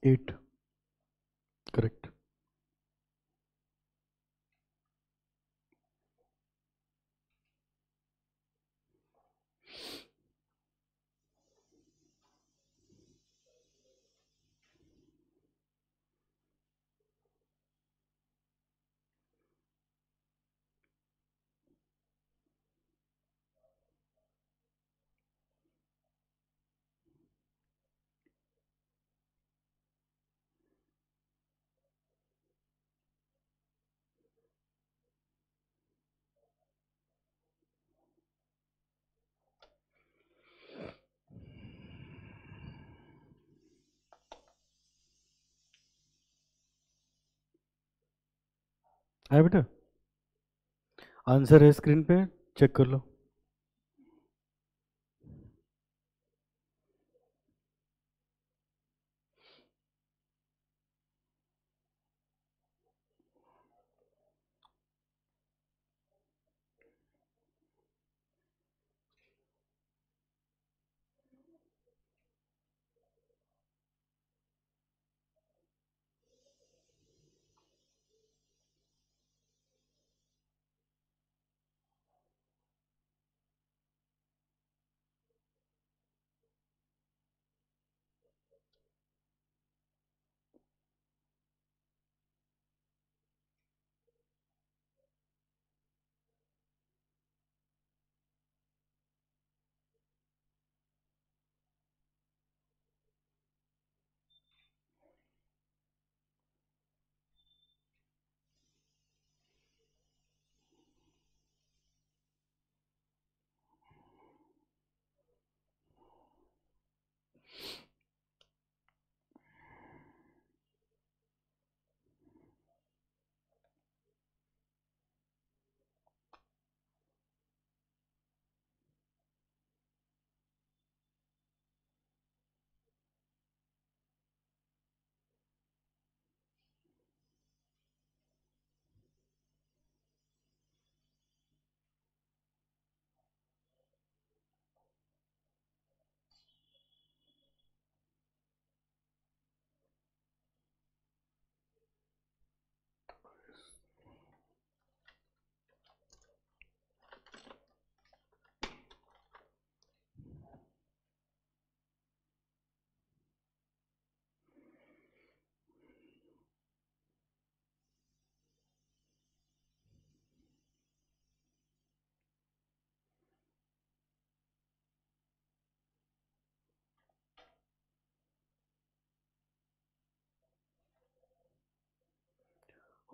8, करेक्ट। आया बेटा, आंसर है स्क्रीन पे, चेक कर लो।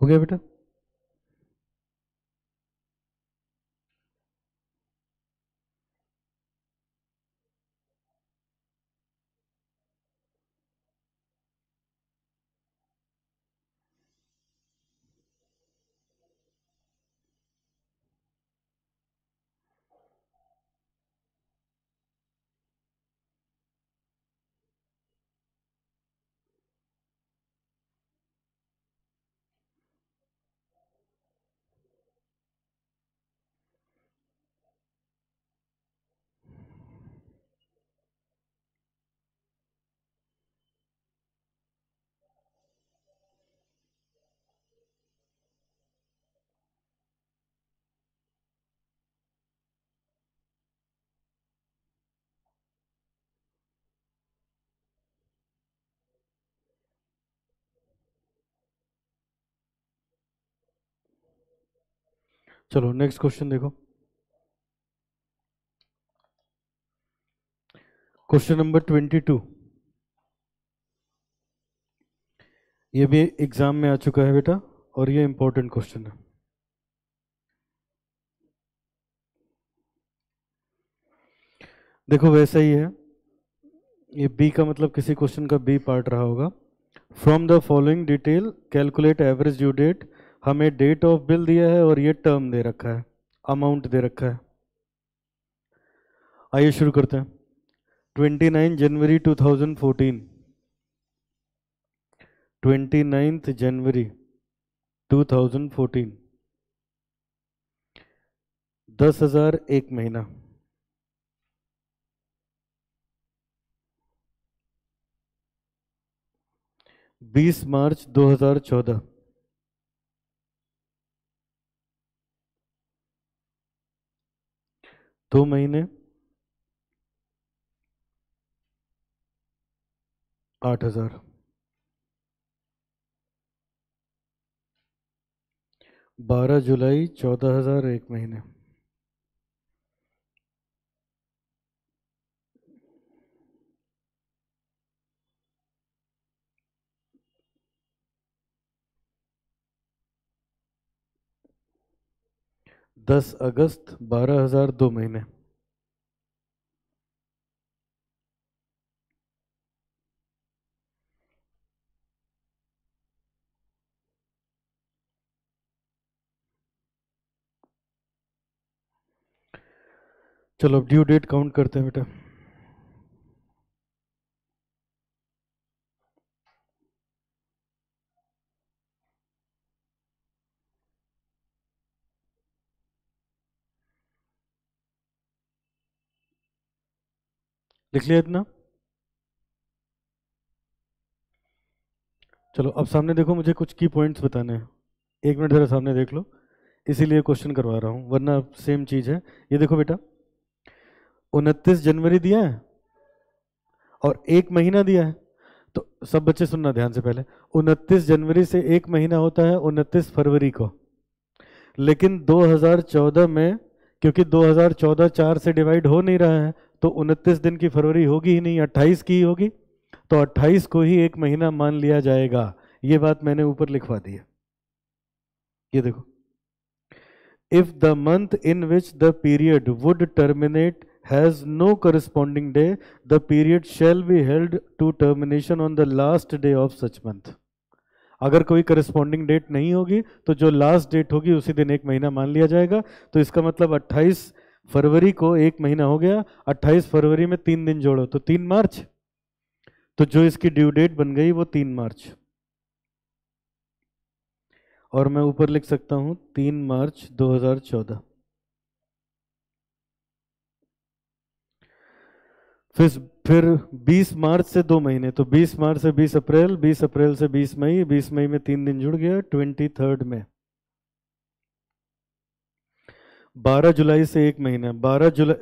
हो गया बेटा? चलो नेक्स्ट क्वेश्चन देखो। क्वेश्चन नंबर 22, ये भी एग्जाम में आ चुका है बेटा, और ये इंपॉर्टेंट क्वेश्चन है। देखो वैसा ही है, ये बी का मतलब किसी क्वेश्चन का बी पार्ट रहा होगा। From the following detail calculate average due date. हमें डेट ऑफ बिल दिया है और ये टर्म दे रखा है, अमाउंट दे रखा है। आइए शुरू करते हैं। 29 जनवरी 2014, 29 जनवरी 2014, 10,000 एक महीना। 20 मार्च 2014, 2 महीने 8,000। 12 जुलाई 14,000 1 महीने। 10 अगस्त 12,000 2 महीने। चलो अब ड्यू डेट काउंट करते हैं बेटा। लिख लिया इतना। चलो अब सामने देखो, मुझे कुछ की पॉइंट्स बताने हैं। 1 मिनट जरा सामने देख लो, इसीलिए क्वेश्चन करवा रहा हूँ, वरना सेम चीज है। ये देखो बेटा, 29 जनवरी दिया है और 1 महीना दिया है। तो सब बच्चे सुनना ध्यान से पहले, 29 जनवरी से 1 महीना होता है 29 फरवरी को। लेकिन 2014 में, क्योंकि 2014 4 से डिवाइड हो नहीं रहा है, तो 29 दिन की फरवरी होगी ही नहीं, 28 की ही होगी। तो 28 को ही 1 महीना मान लिया जाएगा। ये बात मैंने ऊपर लिखवा दी है। ये देखो, if the month in which the period would terminate has no corresponding day, the period shall be held to termination on the last day of such month. अगर कोई करस्पॉन्डिंग डेट नहीं होगी तो जो लास्ट डेट होगी उसी दिन 1 महीना मान लिया जाएगा। तो इसका मतलब 28 फरवरी को 1 महीना हो गया। 28 फरवरी में 3 दिन जोड़ो तो 3 मार्च। तो जो इसकी ड्यू डेट बन गई वो 3 मार्च। और मैं ऊपर लिख सकता हूं 3 मार्च 2014। फिर 20 मार्च से 2 महीने, तो 20 मार्च से 20 अप्रैल, 20 अप्रैल से 20 मई, 20 मई में 3 दिन जुड़ गया 23 में। 12 जुलाई से 1 महीना, 12 जुलाई,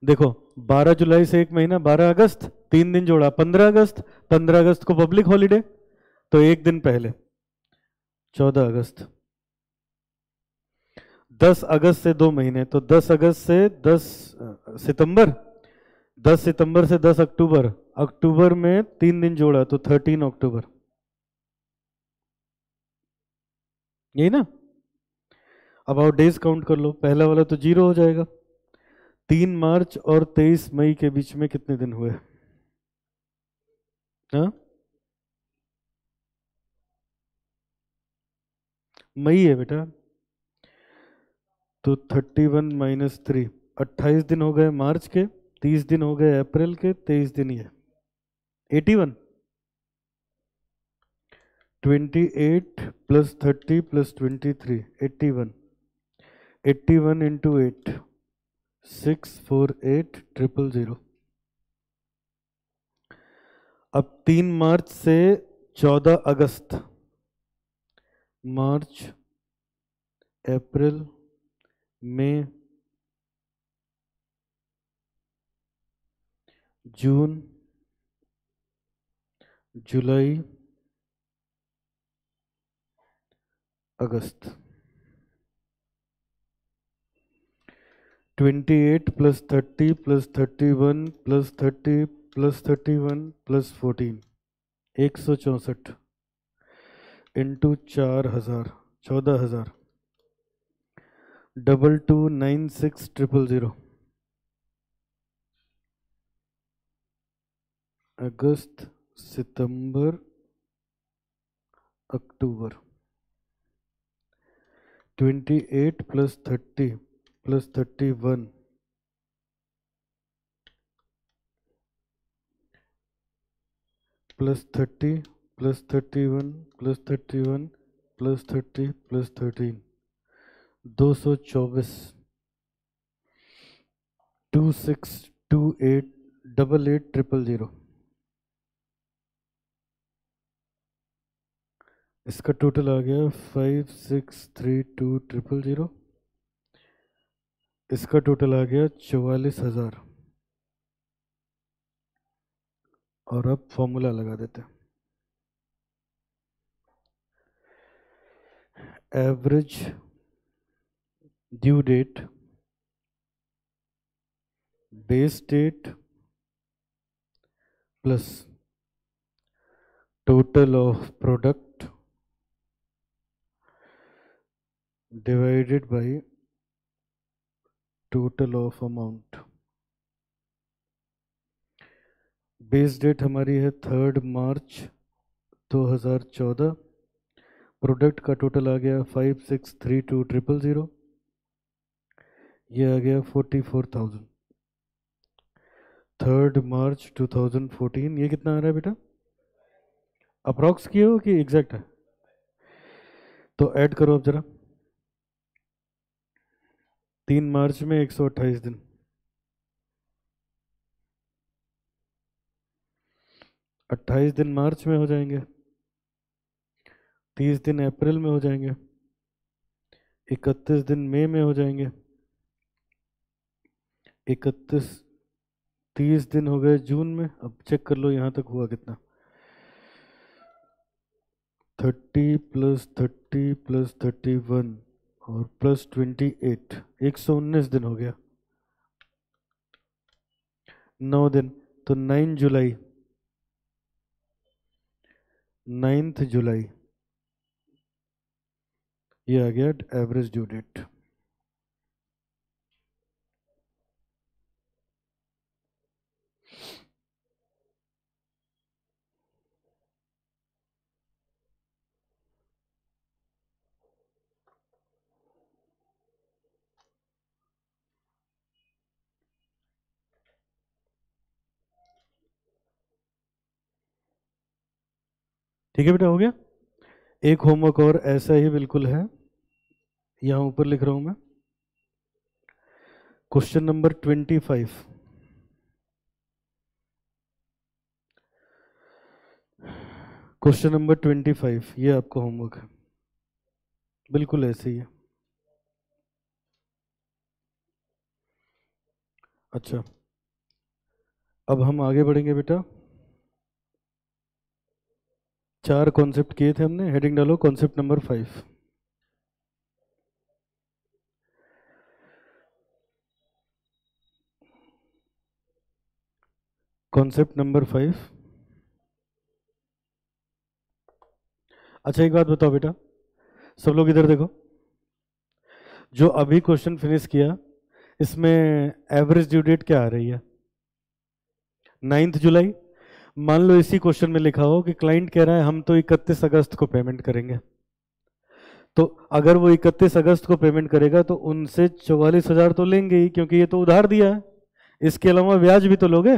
देखो 12 जुलाई से 1 महीना, 12 अगस्त, 3 दिन जोड़ा 15 अगस्त, 15 अगस्त को पब्लिक हॉलीडे, तो 1 दिन पहले 14 अगस्त। 10 अगस्त से 2 महीने, तो 10 अगस्त से 10 सितंबर, 10 सितंबर से 10 अक्टूबर, अक्टूबर में 3 दिन जोड़ा तो 13 अक्टूबर। यही ना। अब आओ डेज काउंट कर लो, पहला वाला तो 0 हो जाएगा। 3 मार्च और 23 मई के बीच में कितने दिन हुए? हाँ, मई है बेटा, तो 31 - 3, 28 दिन हो गए मार्च के, 30 दिन हो गए अप्रैल के, 23 दिन ये 81। 28 + 30 + 23 81। 81 × 8 648,000। अब 3 मार्च से 14 अगस्त, मार्च, अप्रैल, मई, जून, जुलाई, अगस्त। 28 + 30 + 31 + 30 + 31 + 14, 164 इंटू 4,000, 14,000। 2296,000। अगस्त, सितंबर, अक्टूबर। 28 + 30 + 31 + 30 + 31 + 31 + 30 + 13, 224। 262888,000। इसका टोटल आ गया 5632,000। इसका टोटल आ गया 44,000। और अब फॉर्मूला लगा देते हैं। Average due date base date plus total of product divided by total of amount। Base date हमारी है 3 मार्च 2014। प्रोडक्ट का टोटल आ गया 5632,000। ये आ गया 44,000। 3 मार्च 2014 ये कितना आ रहा है बेटा? अप्रॉक्स किए हो कि एग्जैक्ट है? तो ऐड करो अब जरा। 3 मार्च में 128 दिन, 28 दिन मार्च में हो जाएंगे, 30 दिन अप्रैल में हो जाएंगे, 31 दिन मई में हो जाएंगे, 30 दिन हो गए जून में। अब चेक कर लो यहाँ तक हुआ कितना। 30 + 30 + 31 और +28, 119 दिन हो गया। 9 दिन तो 9 जुलाई, 9 जुलाई ये आ गया एवरेज ड्यू डेट। ठीक है बेटा, हो गया। एक होमवर्क और ऐसा ही बिल्कुल है, यहाँ ऊपर लिख रहा हूं मैं। Question number 25। क्वेश्चन नंबर 25 ये आपका होमवर्क है, बिल्कुल ऐसे ही है। अच्छा, अब हम आगे बढ़ेंगे बेटा। 4 कॉन्सेप्ट किए थे हमने, हेडिंग डालो कॉन्सेप्ट नंबर 5। Concept number 5। अच्छा एक बात बताओ बेटा, सब लोग इधर देखो। जो अभी क्वेश्चन फिनिश किया इसमें एवरेज ड्यू डेट क्या आ रही है? 9 जुलाई। मान लो इसी क्वेश्चन में लिखा हो कि क्लाइंट कह रहा है हम तो 31 अगस्त को पेमेंट करेंगे, तो अगर वो 31 अगस्त को पेमेंट करेगा तो उनसे 44,000 तो लेंगे ही, क्योंकि ये तो उधार दिया है। इसके अलावा ब्याज भी तो लोगे।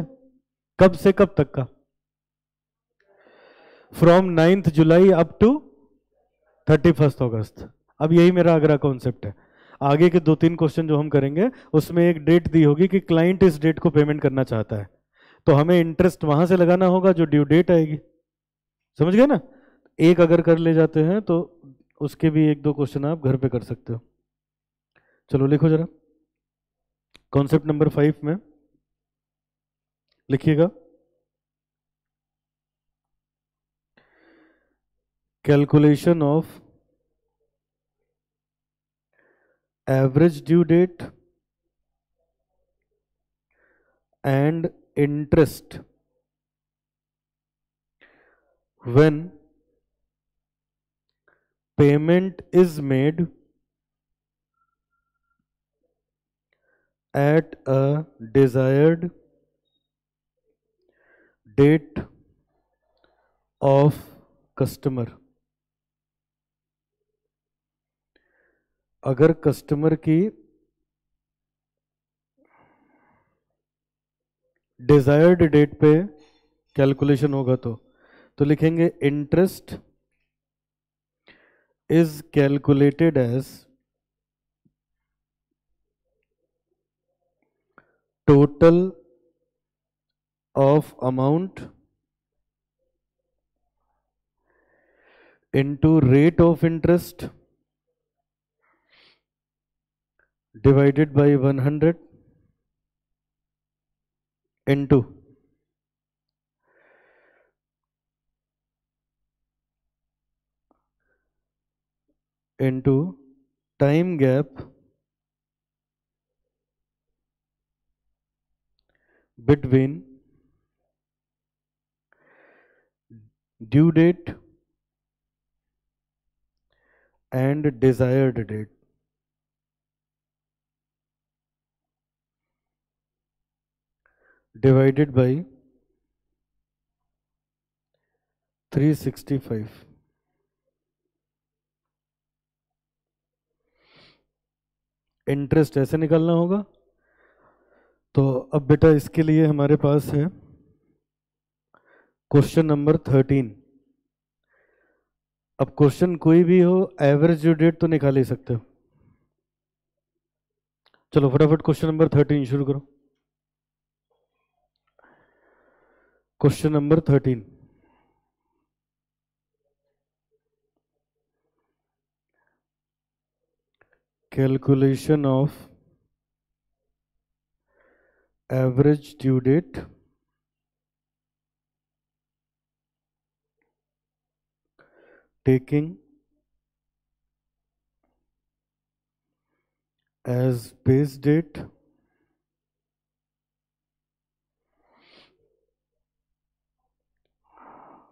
कब से कब तक का? फ्रॉम 9 जुलाई अप टू 31 अगस्त। अब यही मेरा अगला कॉन्सेप्ट है। आगे के 2-3 क्वेश्चन जो हम करेंगे उसमें एक डेट दी होगी कि क्लाइंट इस डेट को पेमेंट करना चाहता है, तो हमें इंटरेस्ट वहां से लगाना होगा जो ड्यू डेट आएगी। समझ गए ना? एक अगर कर ले जाते हैं तो उसके भी 1-2 क्वेश्चन आप घर पे कर सकते हो। चलो लिखो जरा, कॉन्सेप्ट नंबर 5 में लिखिएगा, calculation of average due date and interest when payment is made at a desired date of customer। अगर कस्टमर की डिजायर्ड डेट पे कैलकुलेशन होगा तो लिखेंगे interest is calculated as total of amount into rate of interest divided by 100 into time gap between due date and desired date. Divided by 365. Interest ऐसे निकालना होगा। तो अब बेटा इसके लिए हमारे पास है क्वेश्चन नंबर 13। अब क्वेश्चन कोई भी हो, एवरेज ड्यू डेट तो निकाल ही सकते हो। चलो फटाफट क्वेश्चन नंबर 13 शुरू करो। Question number 13, calculation of average due date taking as base date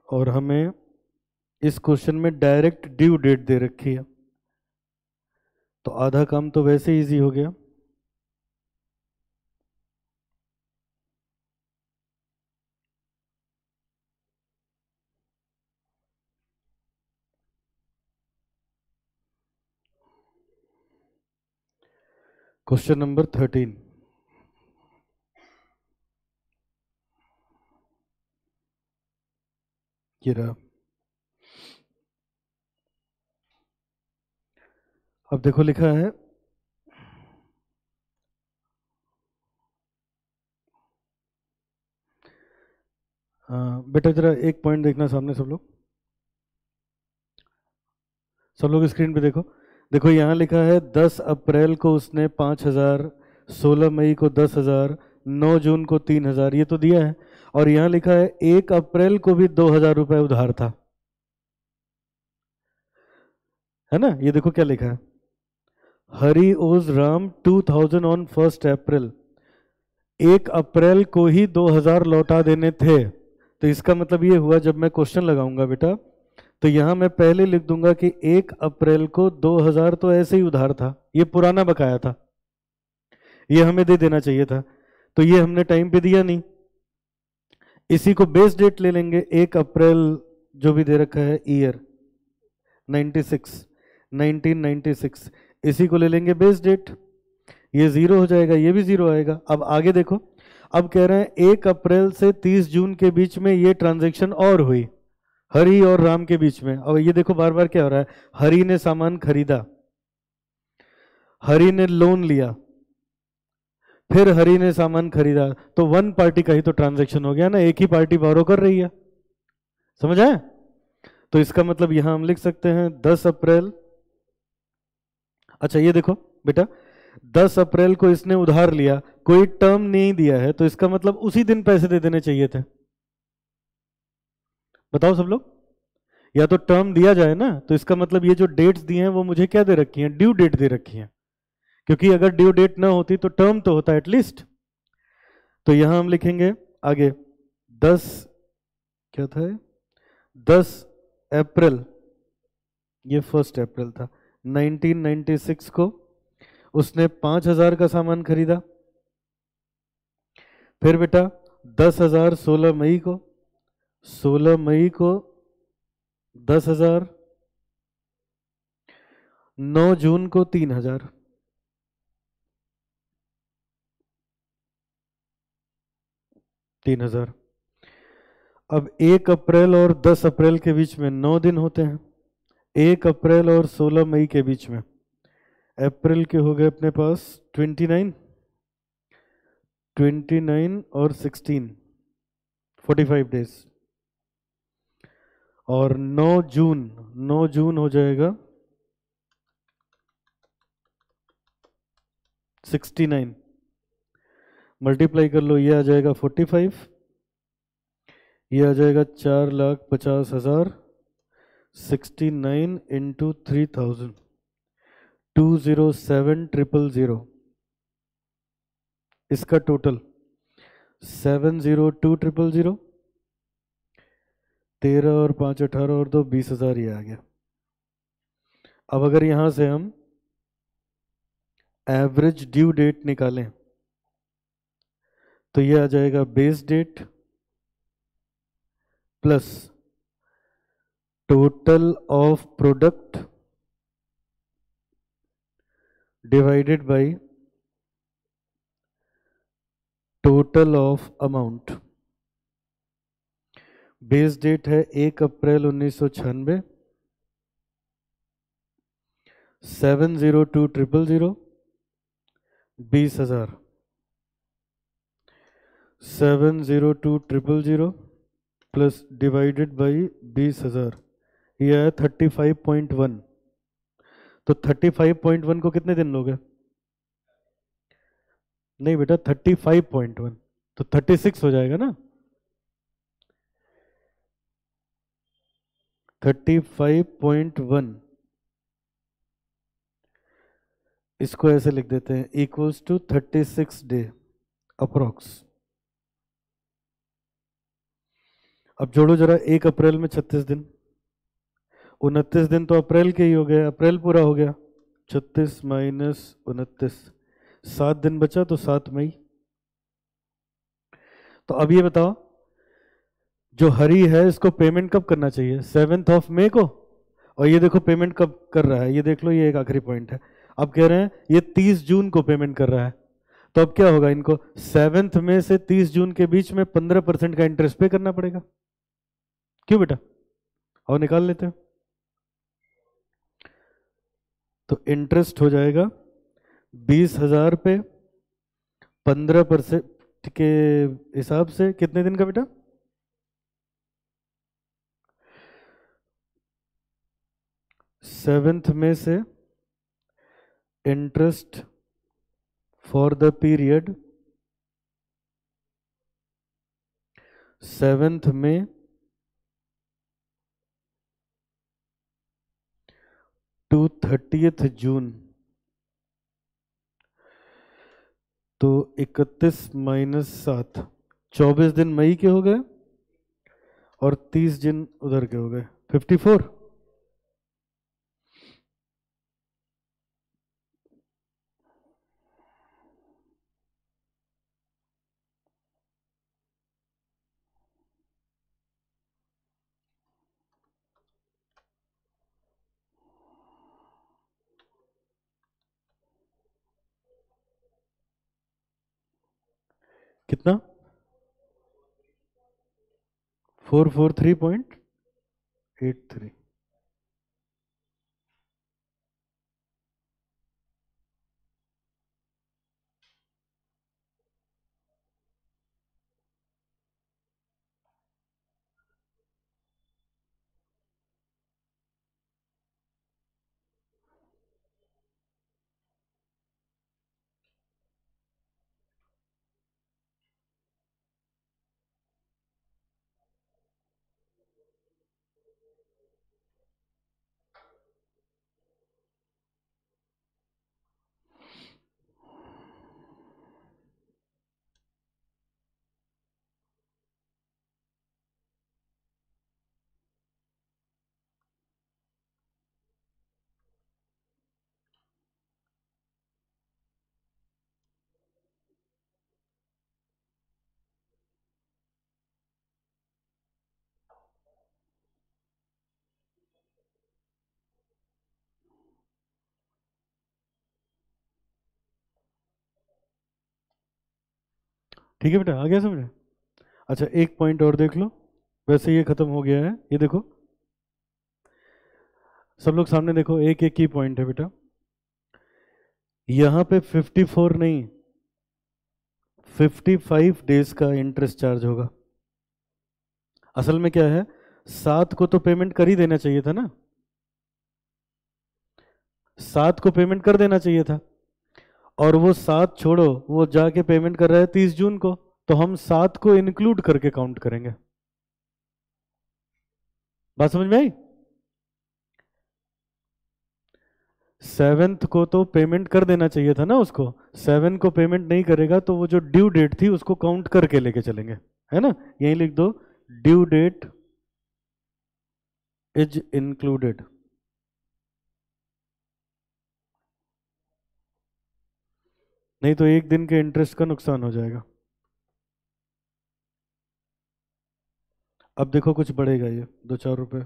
और हमें इस क्वेश्चन में डायरेक्ट ड्यू डेट दे रखी है, तो आधा काम तो वैसे इजी हो गया। क्वेश्चन नंबर 13, ये रहा। अब देखो लिखा है बेटा जरा एक पॉइंट देखना सामने, सब लोग स्क्रीन पे देखो। देखो यहाँ लिखा है 10 अप्रैल को उसने 5,000, 16 मई को 10,000, 9 जून को 3,000, ये तो दिया है। और यहाँ लिखा है 1 अप्रैल को भी 2,000 रुपए उधार था, है ना। ये देखो क्या लिखा है, हरी ओज राम 2,000 ऑन 1 अप्रैल। 1 अप्रैल को ही 2,000 लौटा देने थे। तो इसका मतलब ये हुआ, जब मैं क्वेश्चन लगाऊंगा बेटा तो यहां मैं पहले लिख दूंगा कि 1 अप्रैल को 2,000 तो ऐसे ही उधार था, ये पुराना बकाया था, ये हमें दे देना चाहिए था, तो ये हमने टाइम पे दिया नहीं। इसी को बेस डेट ले लेंगे, 1 अप्रैल जो भी दे रखा है ईयर 1996, इसी को ले लेंगे बेस डेट, ये 0 हो जाएगा, ये भी 0 आएगा। अब आगे देखो, अब कह रहे हैं 1 अप्रैल से 30 जून के बीच में ये ट्रांजैक्शन और हुई हरी और राम के बीच में। अब ये देखो बार बार क्या हो रहा है, हरी ने सामान खरीदा, हरी ने लोन लिया, फिर हरी ने सामान खरीदा, तो वन पार्टी का ही तो ट्रांजैक्शन हो गया ना, एक ही पार्टी बोरो कर रही है, समझ आए। तो इसका मतलब यहां हम लिख सकते हैं 10 अप्रैल। अच्छा ये देखो बेटा, 10 अप्रैल को इसने उधार लिया, कोई टर्म नहीं दिया है, तो इसका मतलब उसी दिन पैसे दे देने चाहिए थे। बताओ सब लोग, या तो टर्म दिया जाए ना, तो इसका मतलब ये जो डेट्स दिए हैं वो मुझे क्या दे रखी हैं, ड्यू डेट दे रखी हैं, क्योंकि अगर ड्यू डेट ना होती तो टर्म तो होता एटलीस्ट। तो यहां हम लिखेंगे आगे 10, क्या था 10 अप्रैल, ये 1 अप्रैल था 1996 को उसने 5,000 का सामान खरीदा। फिर बेटा 10,000 16 मई को, 16 मई को 10,000, 9 जून को 3,000, अब 1 अप्रैल और 10 अप्रैल के बीच में 9 दिन होते हैं, 1 अप्रैल और 16 मई के बीच में, अप्रैल के हो गए अपने पास 29, 29 और 16, 45 डेज। और 9 9 जून हो जाएगा 69, मल्टीप्लाई कर लो, ये आ जाएगा 45, ये आ जाएगा 4,50,000, 69 इंटू 3000, 207,000, इसका टोटल 702,000, 13 और 5 18 और 2 20,000, ये आ गया। अब अगर यहां से हम एवरेज ड्यू डेट निकालें तो ये आ जाएगा base date plus total of product divided by total of amount. Base date है 1 अप्रैल 1996, 702,000, 20,000, 702,000 प्लस डिवाइडेड बाई 20,000, यह है 35.1। तो 35.1 को कितने दिन लोगे? नहीं बेटा, 35.1 तो 36 हो जाएगा ना। 35.1 इसको ऐसे लिख देते हैं, इक्वल्स टू 36 डे अप्रोक्स। अब जोड़ो जरा, 1 अप्रैल में 36 दिन, 29 दिन तो अप्रैल के ही हो गए, अप्रैल पूरा हो गया, 36 माइनस 29, 7 दिन बचा तो 7 मई। तो अब ये बताओ, जो हरी है इसको पेमेंट कब करना चाहिए? 7 मई को। और ये देखो पेमेंट कब कर रहा है, ये देख लो, ये एक आखिरी पॉइंट है। अब कह रहे हैं ये 30 जून को पेमेंट कर रहा है, तो अब क्या होगा, इनको 7 मई से 30 जून के बीच में 15% का इंटरेस्ट पे करना पड़ेगा। क्यों बेटा? और निकाल लेते हैं। तो इंटरेस्ट हो जाएगा 20,000 पे 15% के हिसाब से कितने दिन का बेटा? 7 मई से इंटरेस्ट फॉर द पीरियड 7 मई टू 30 जून, तो 31 माइनस 7, 24 दिन मई के हो गए और 30 दिन उधर के हो गए, 54। कितना? 443.83। ठीक है बेटा, आ गया समझ? अच्छा, एक पॉइंट और देख लो, वैसे ये खत्म हो गया है। ये देखो सब लोग सामने देखो, एक एक की पॉइंट है बेटा। यहां पे 54 नहीं, 55 डेज का इंटरेस्ट चार्ज होगा। असल में क्या है, 7 को तो पेमेंट कर ही देना चाहिए था ना, 7 को पेमेंट कर देना चाहिए था, और वो 7 छोड़ो, वो जाके पेमेंट कर रहा है 30 जून को, तो हम 7 को इंक्लूड करके काउंट करेंगे। बात समझ में आई? 7th को तो पेमेंट कर देना चाहिए था ना उसको, 7 को पेमेंट नहीं करेगा तो वो जो ड्यू डेट थी उसको काउंट करके लेके चलेंगे, है ना? यही लिख दो, ड्यू डेट इज इंक्लूडेड। नहीं तो एक दिन के इंटरेस्ट का नुकसान हो जाएगा। अब देखो कुछ बढ़ेगा ये 2-4 रुपए।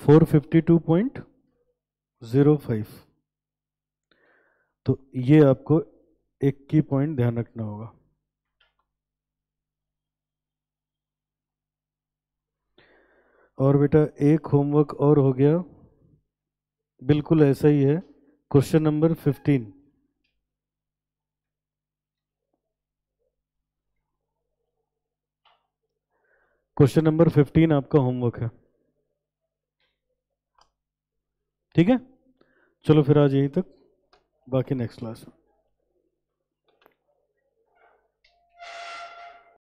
452.05। तो ये आपको एक की पॉइंट ध्यान रखना होगा। और बेटा एक होमवर्क और हो गया, बिल्कुल ऐसा ही है, क्वेश्चन नंबर 15। क्वेश्चन नंबर 15 आपका होमवर्क है, ठीक है? चलो फिर आज यहीं तक, बाकी नेक्स्ट क्लास।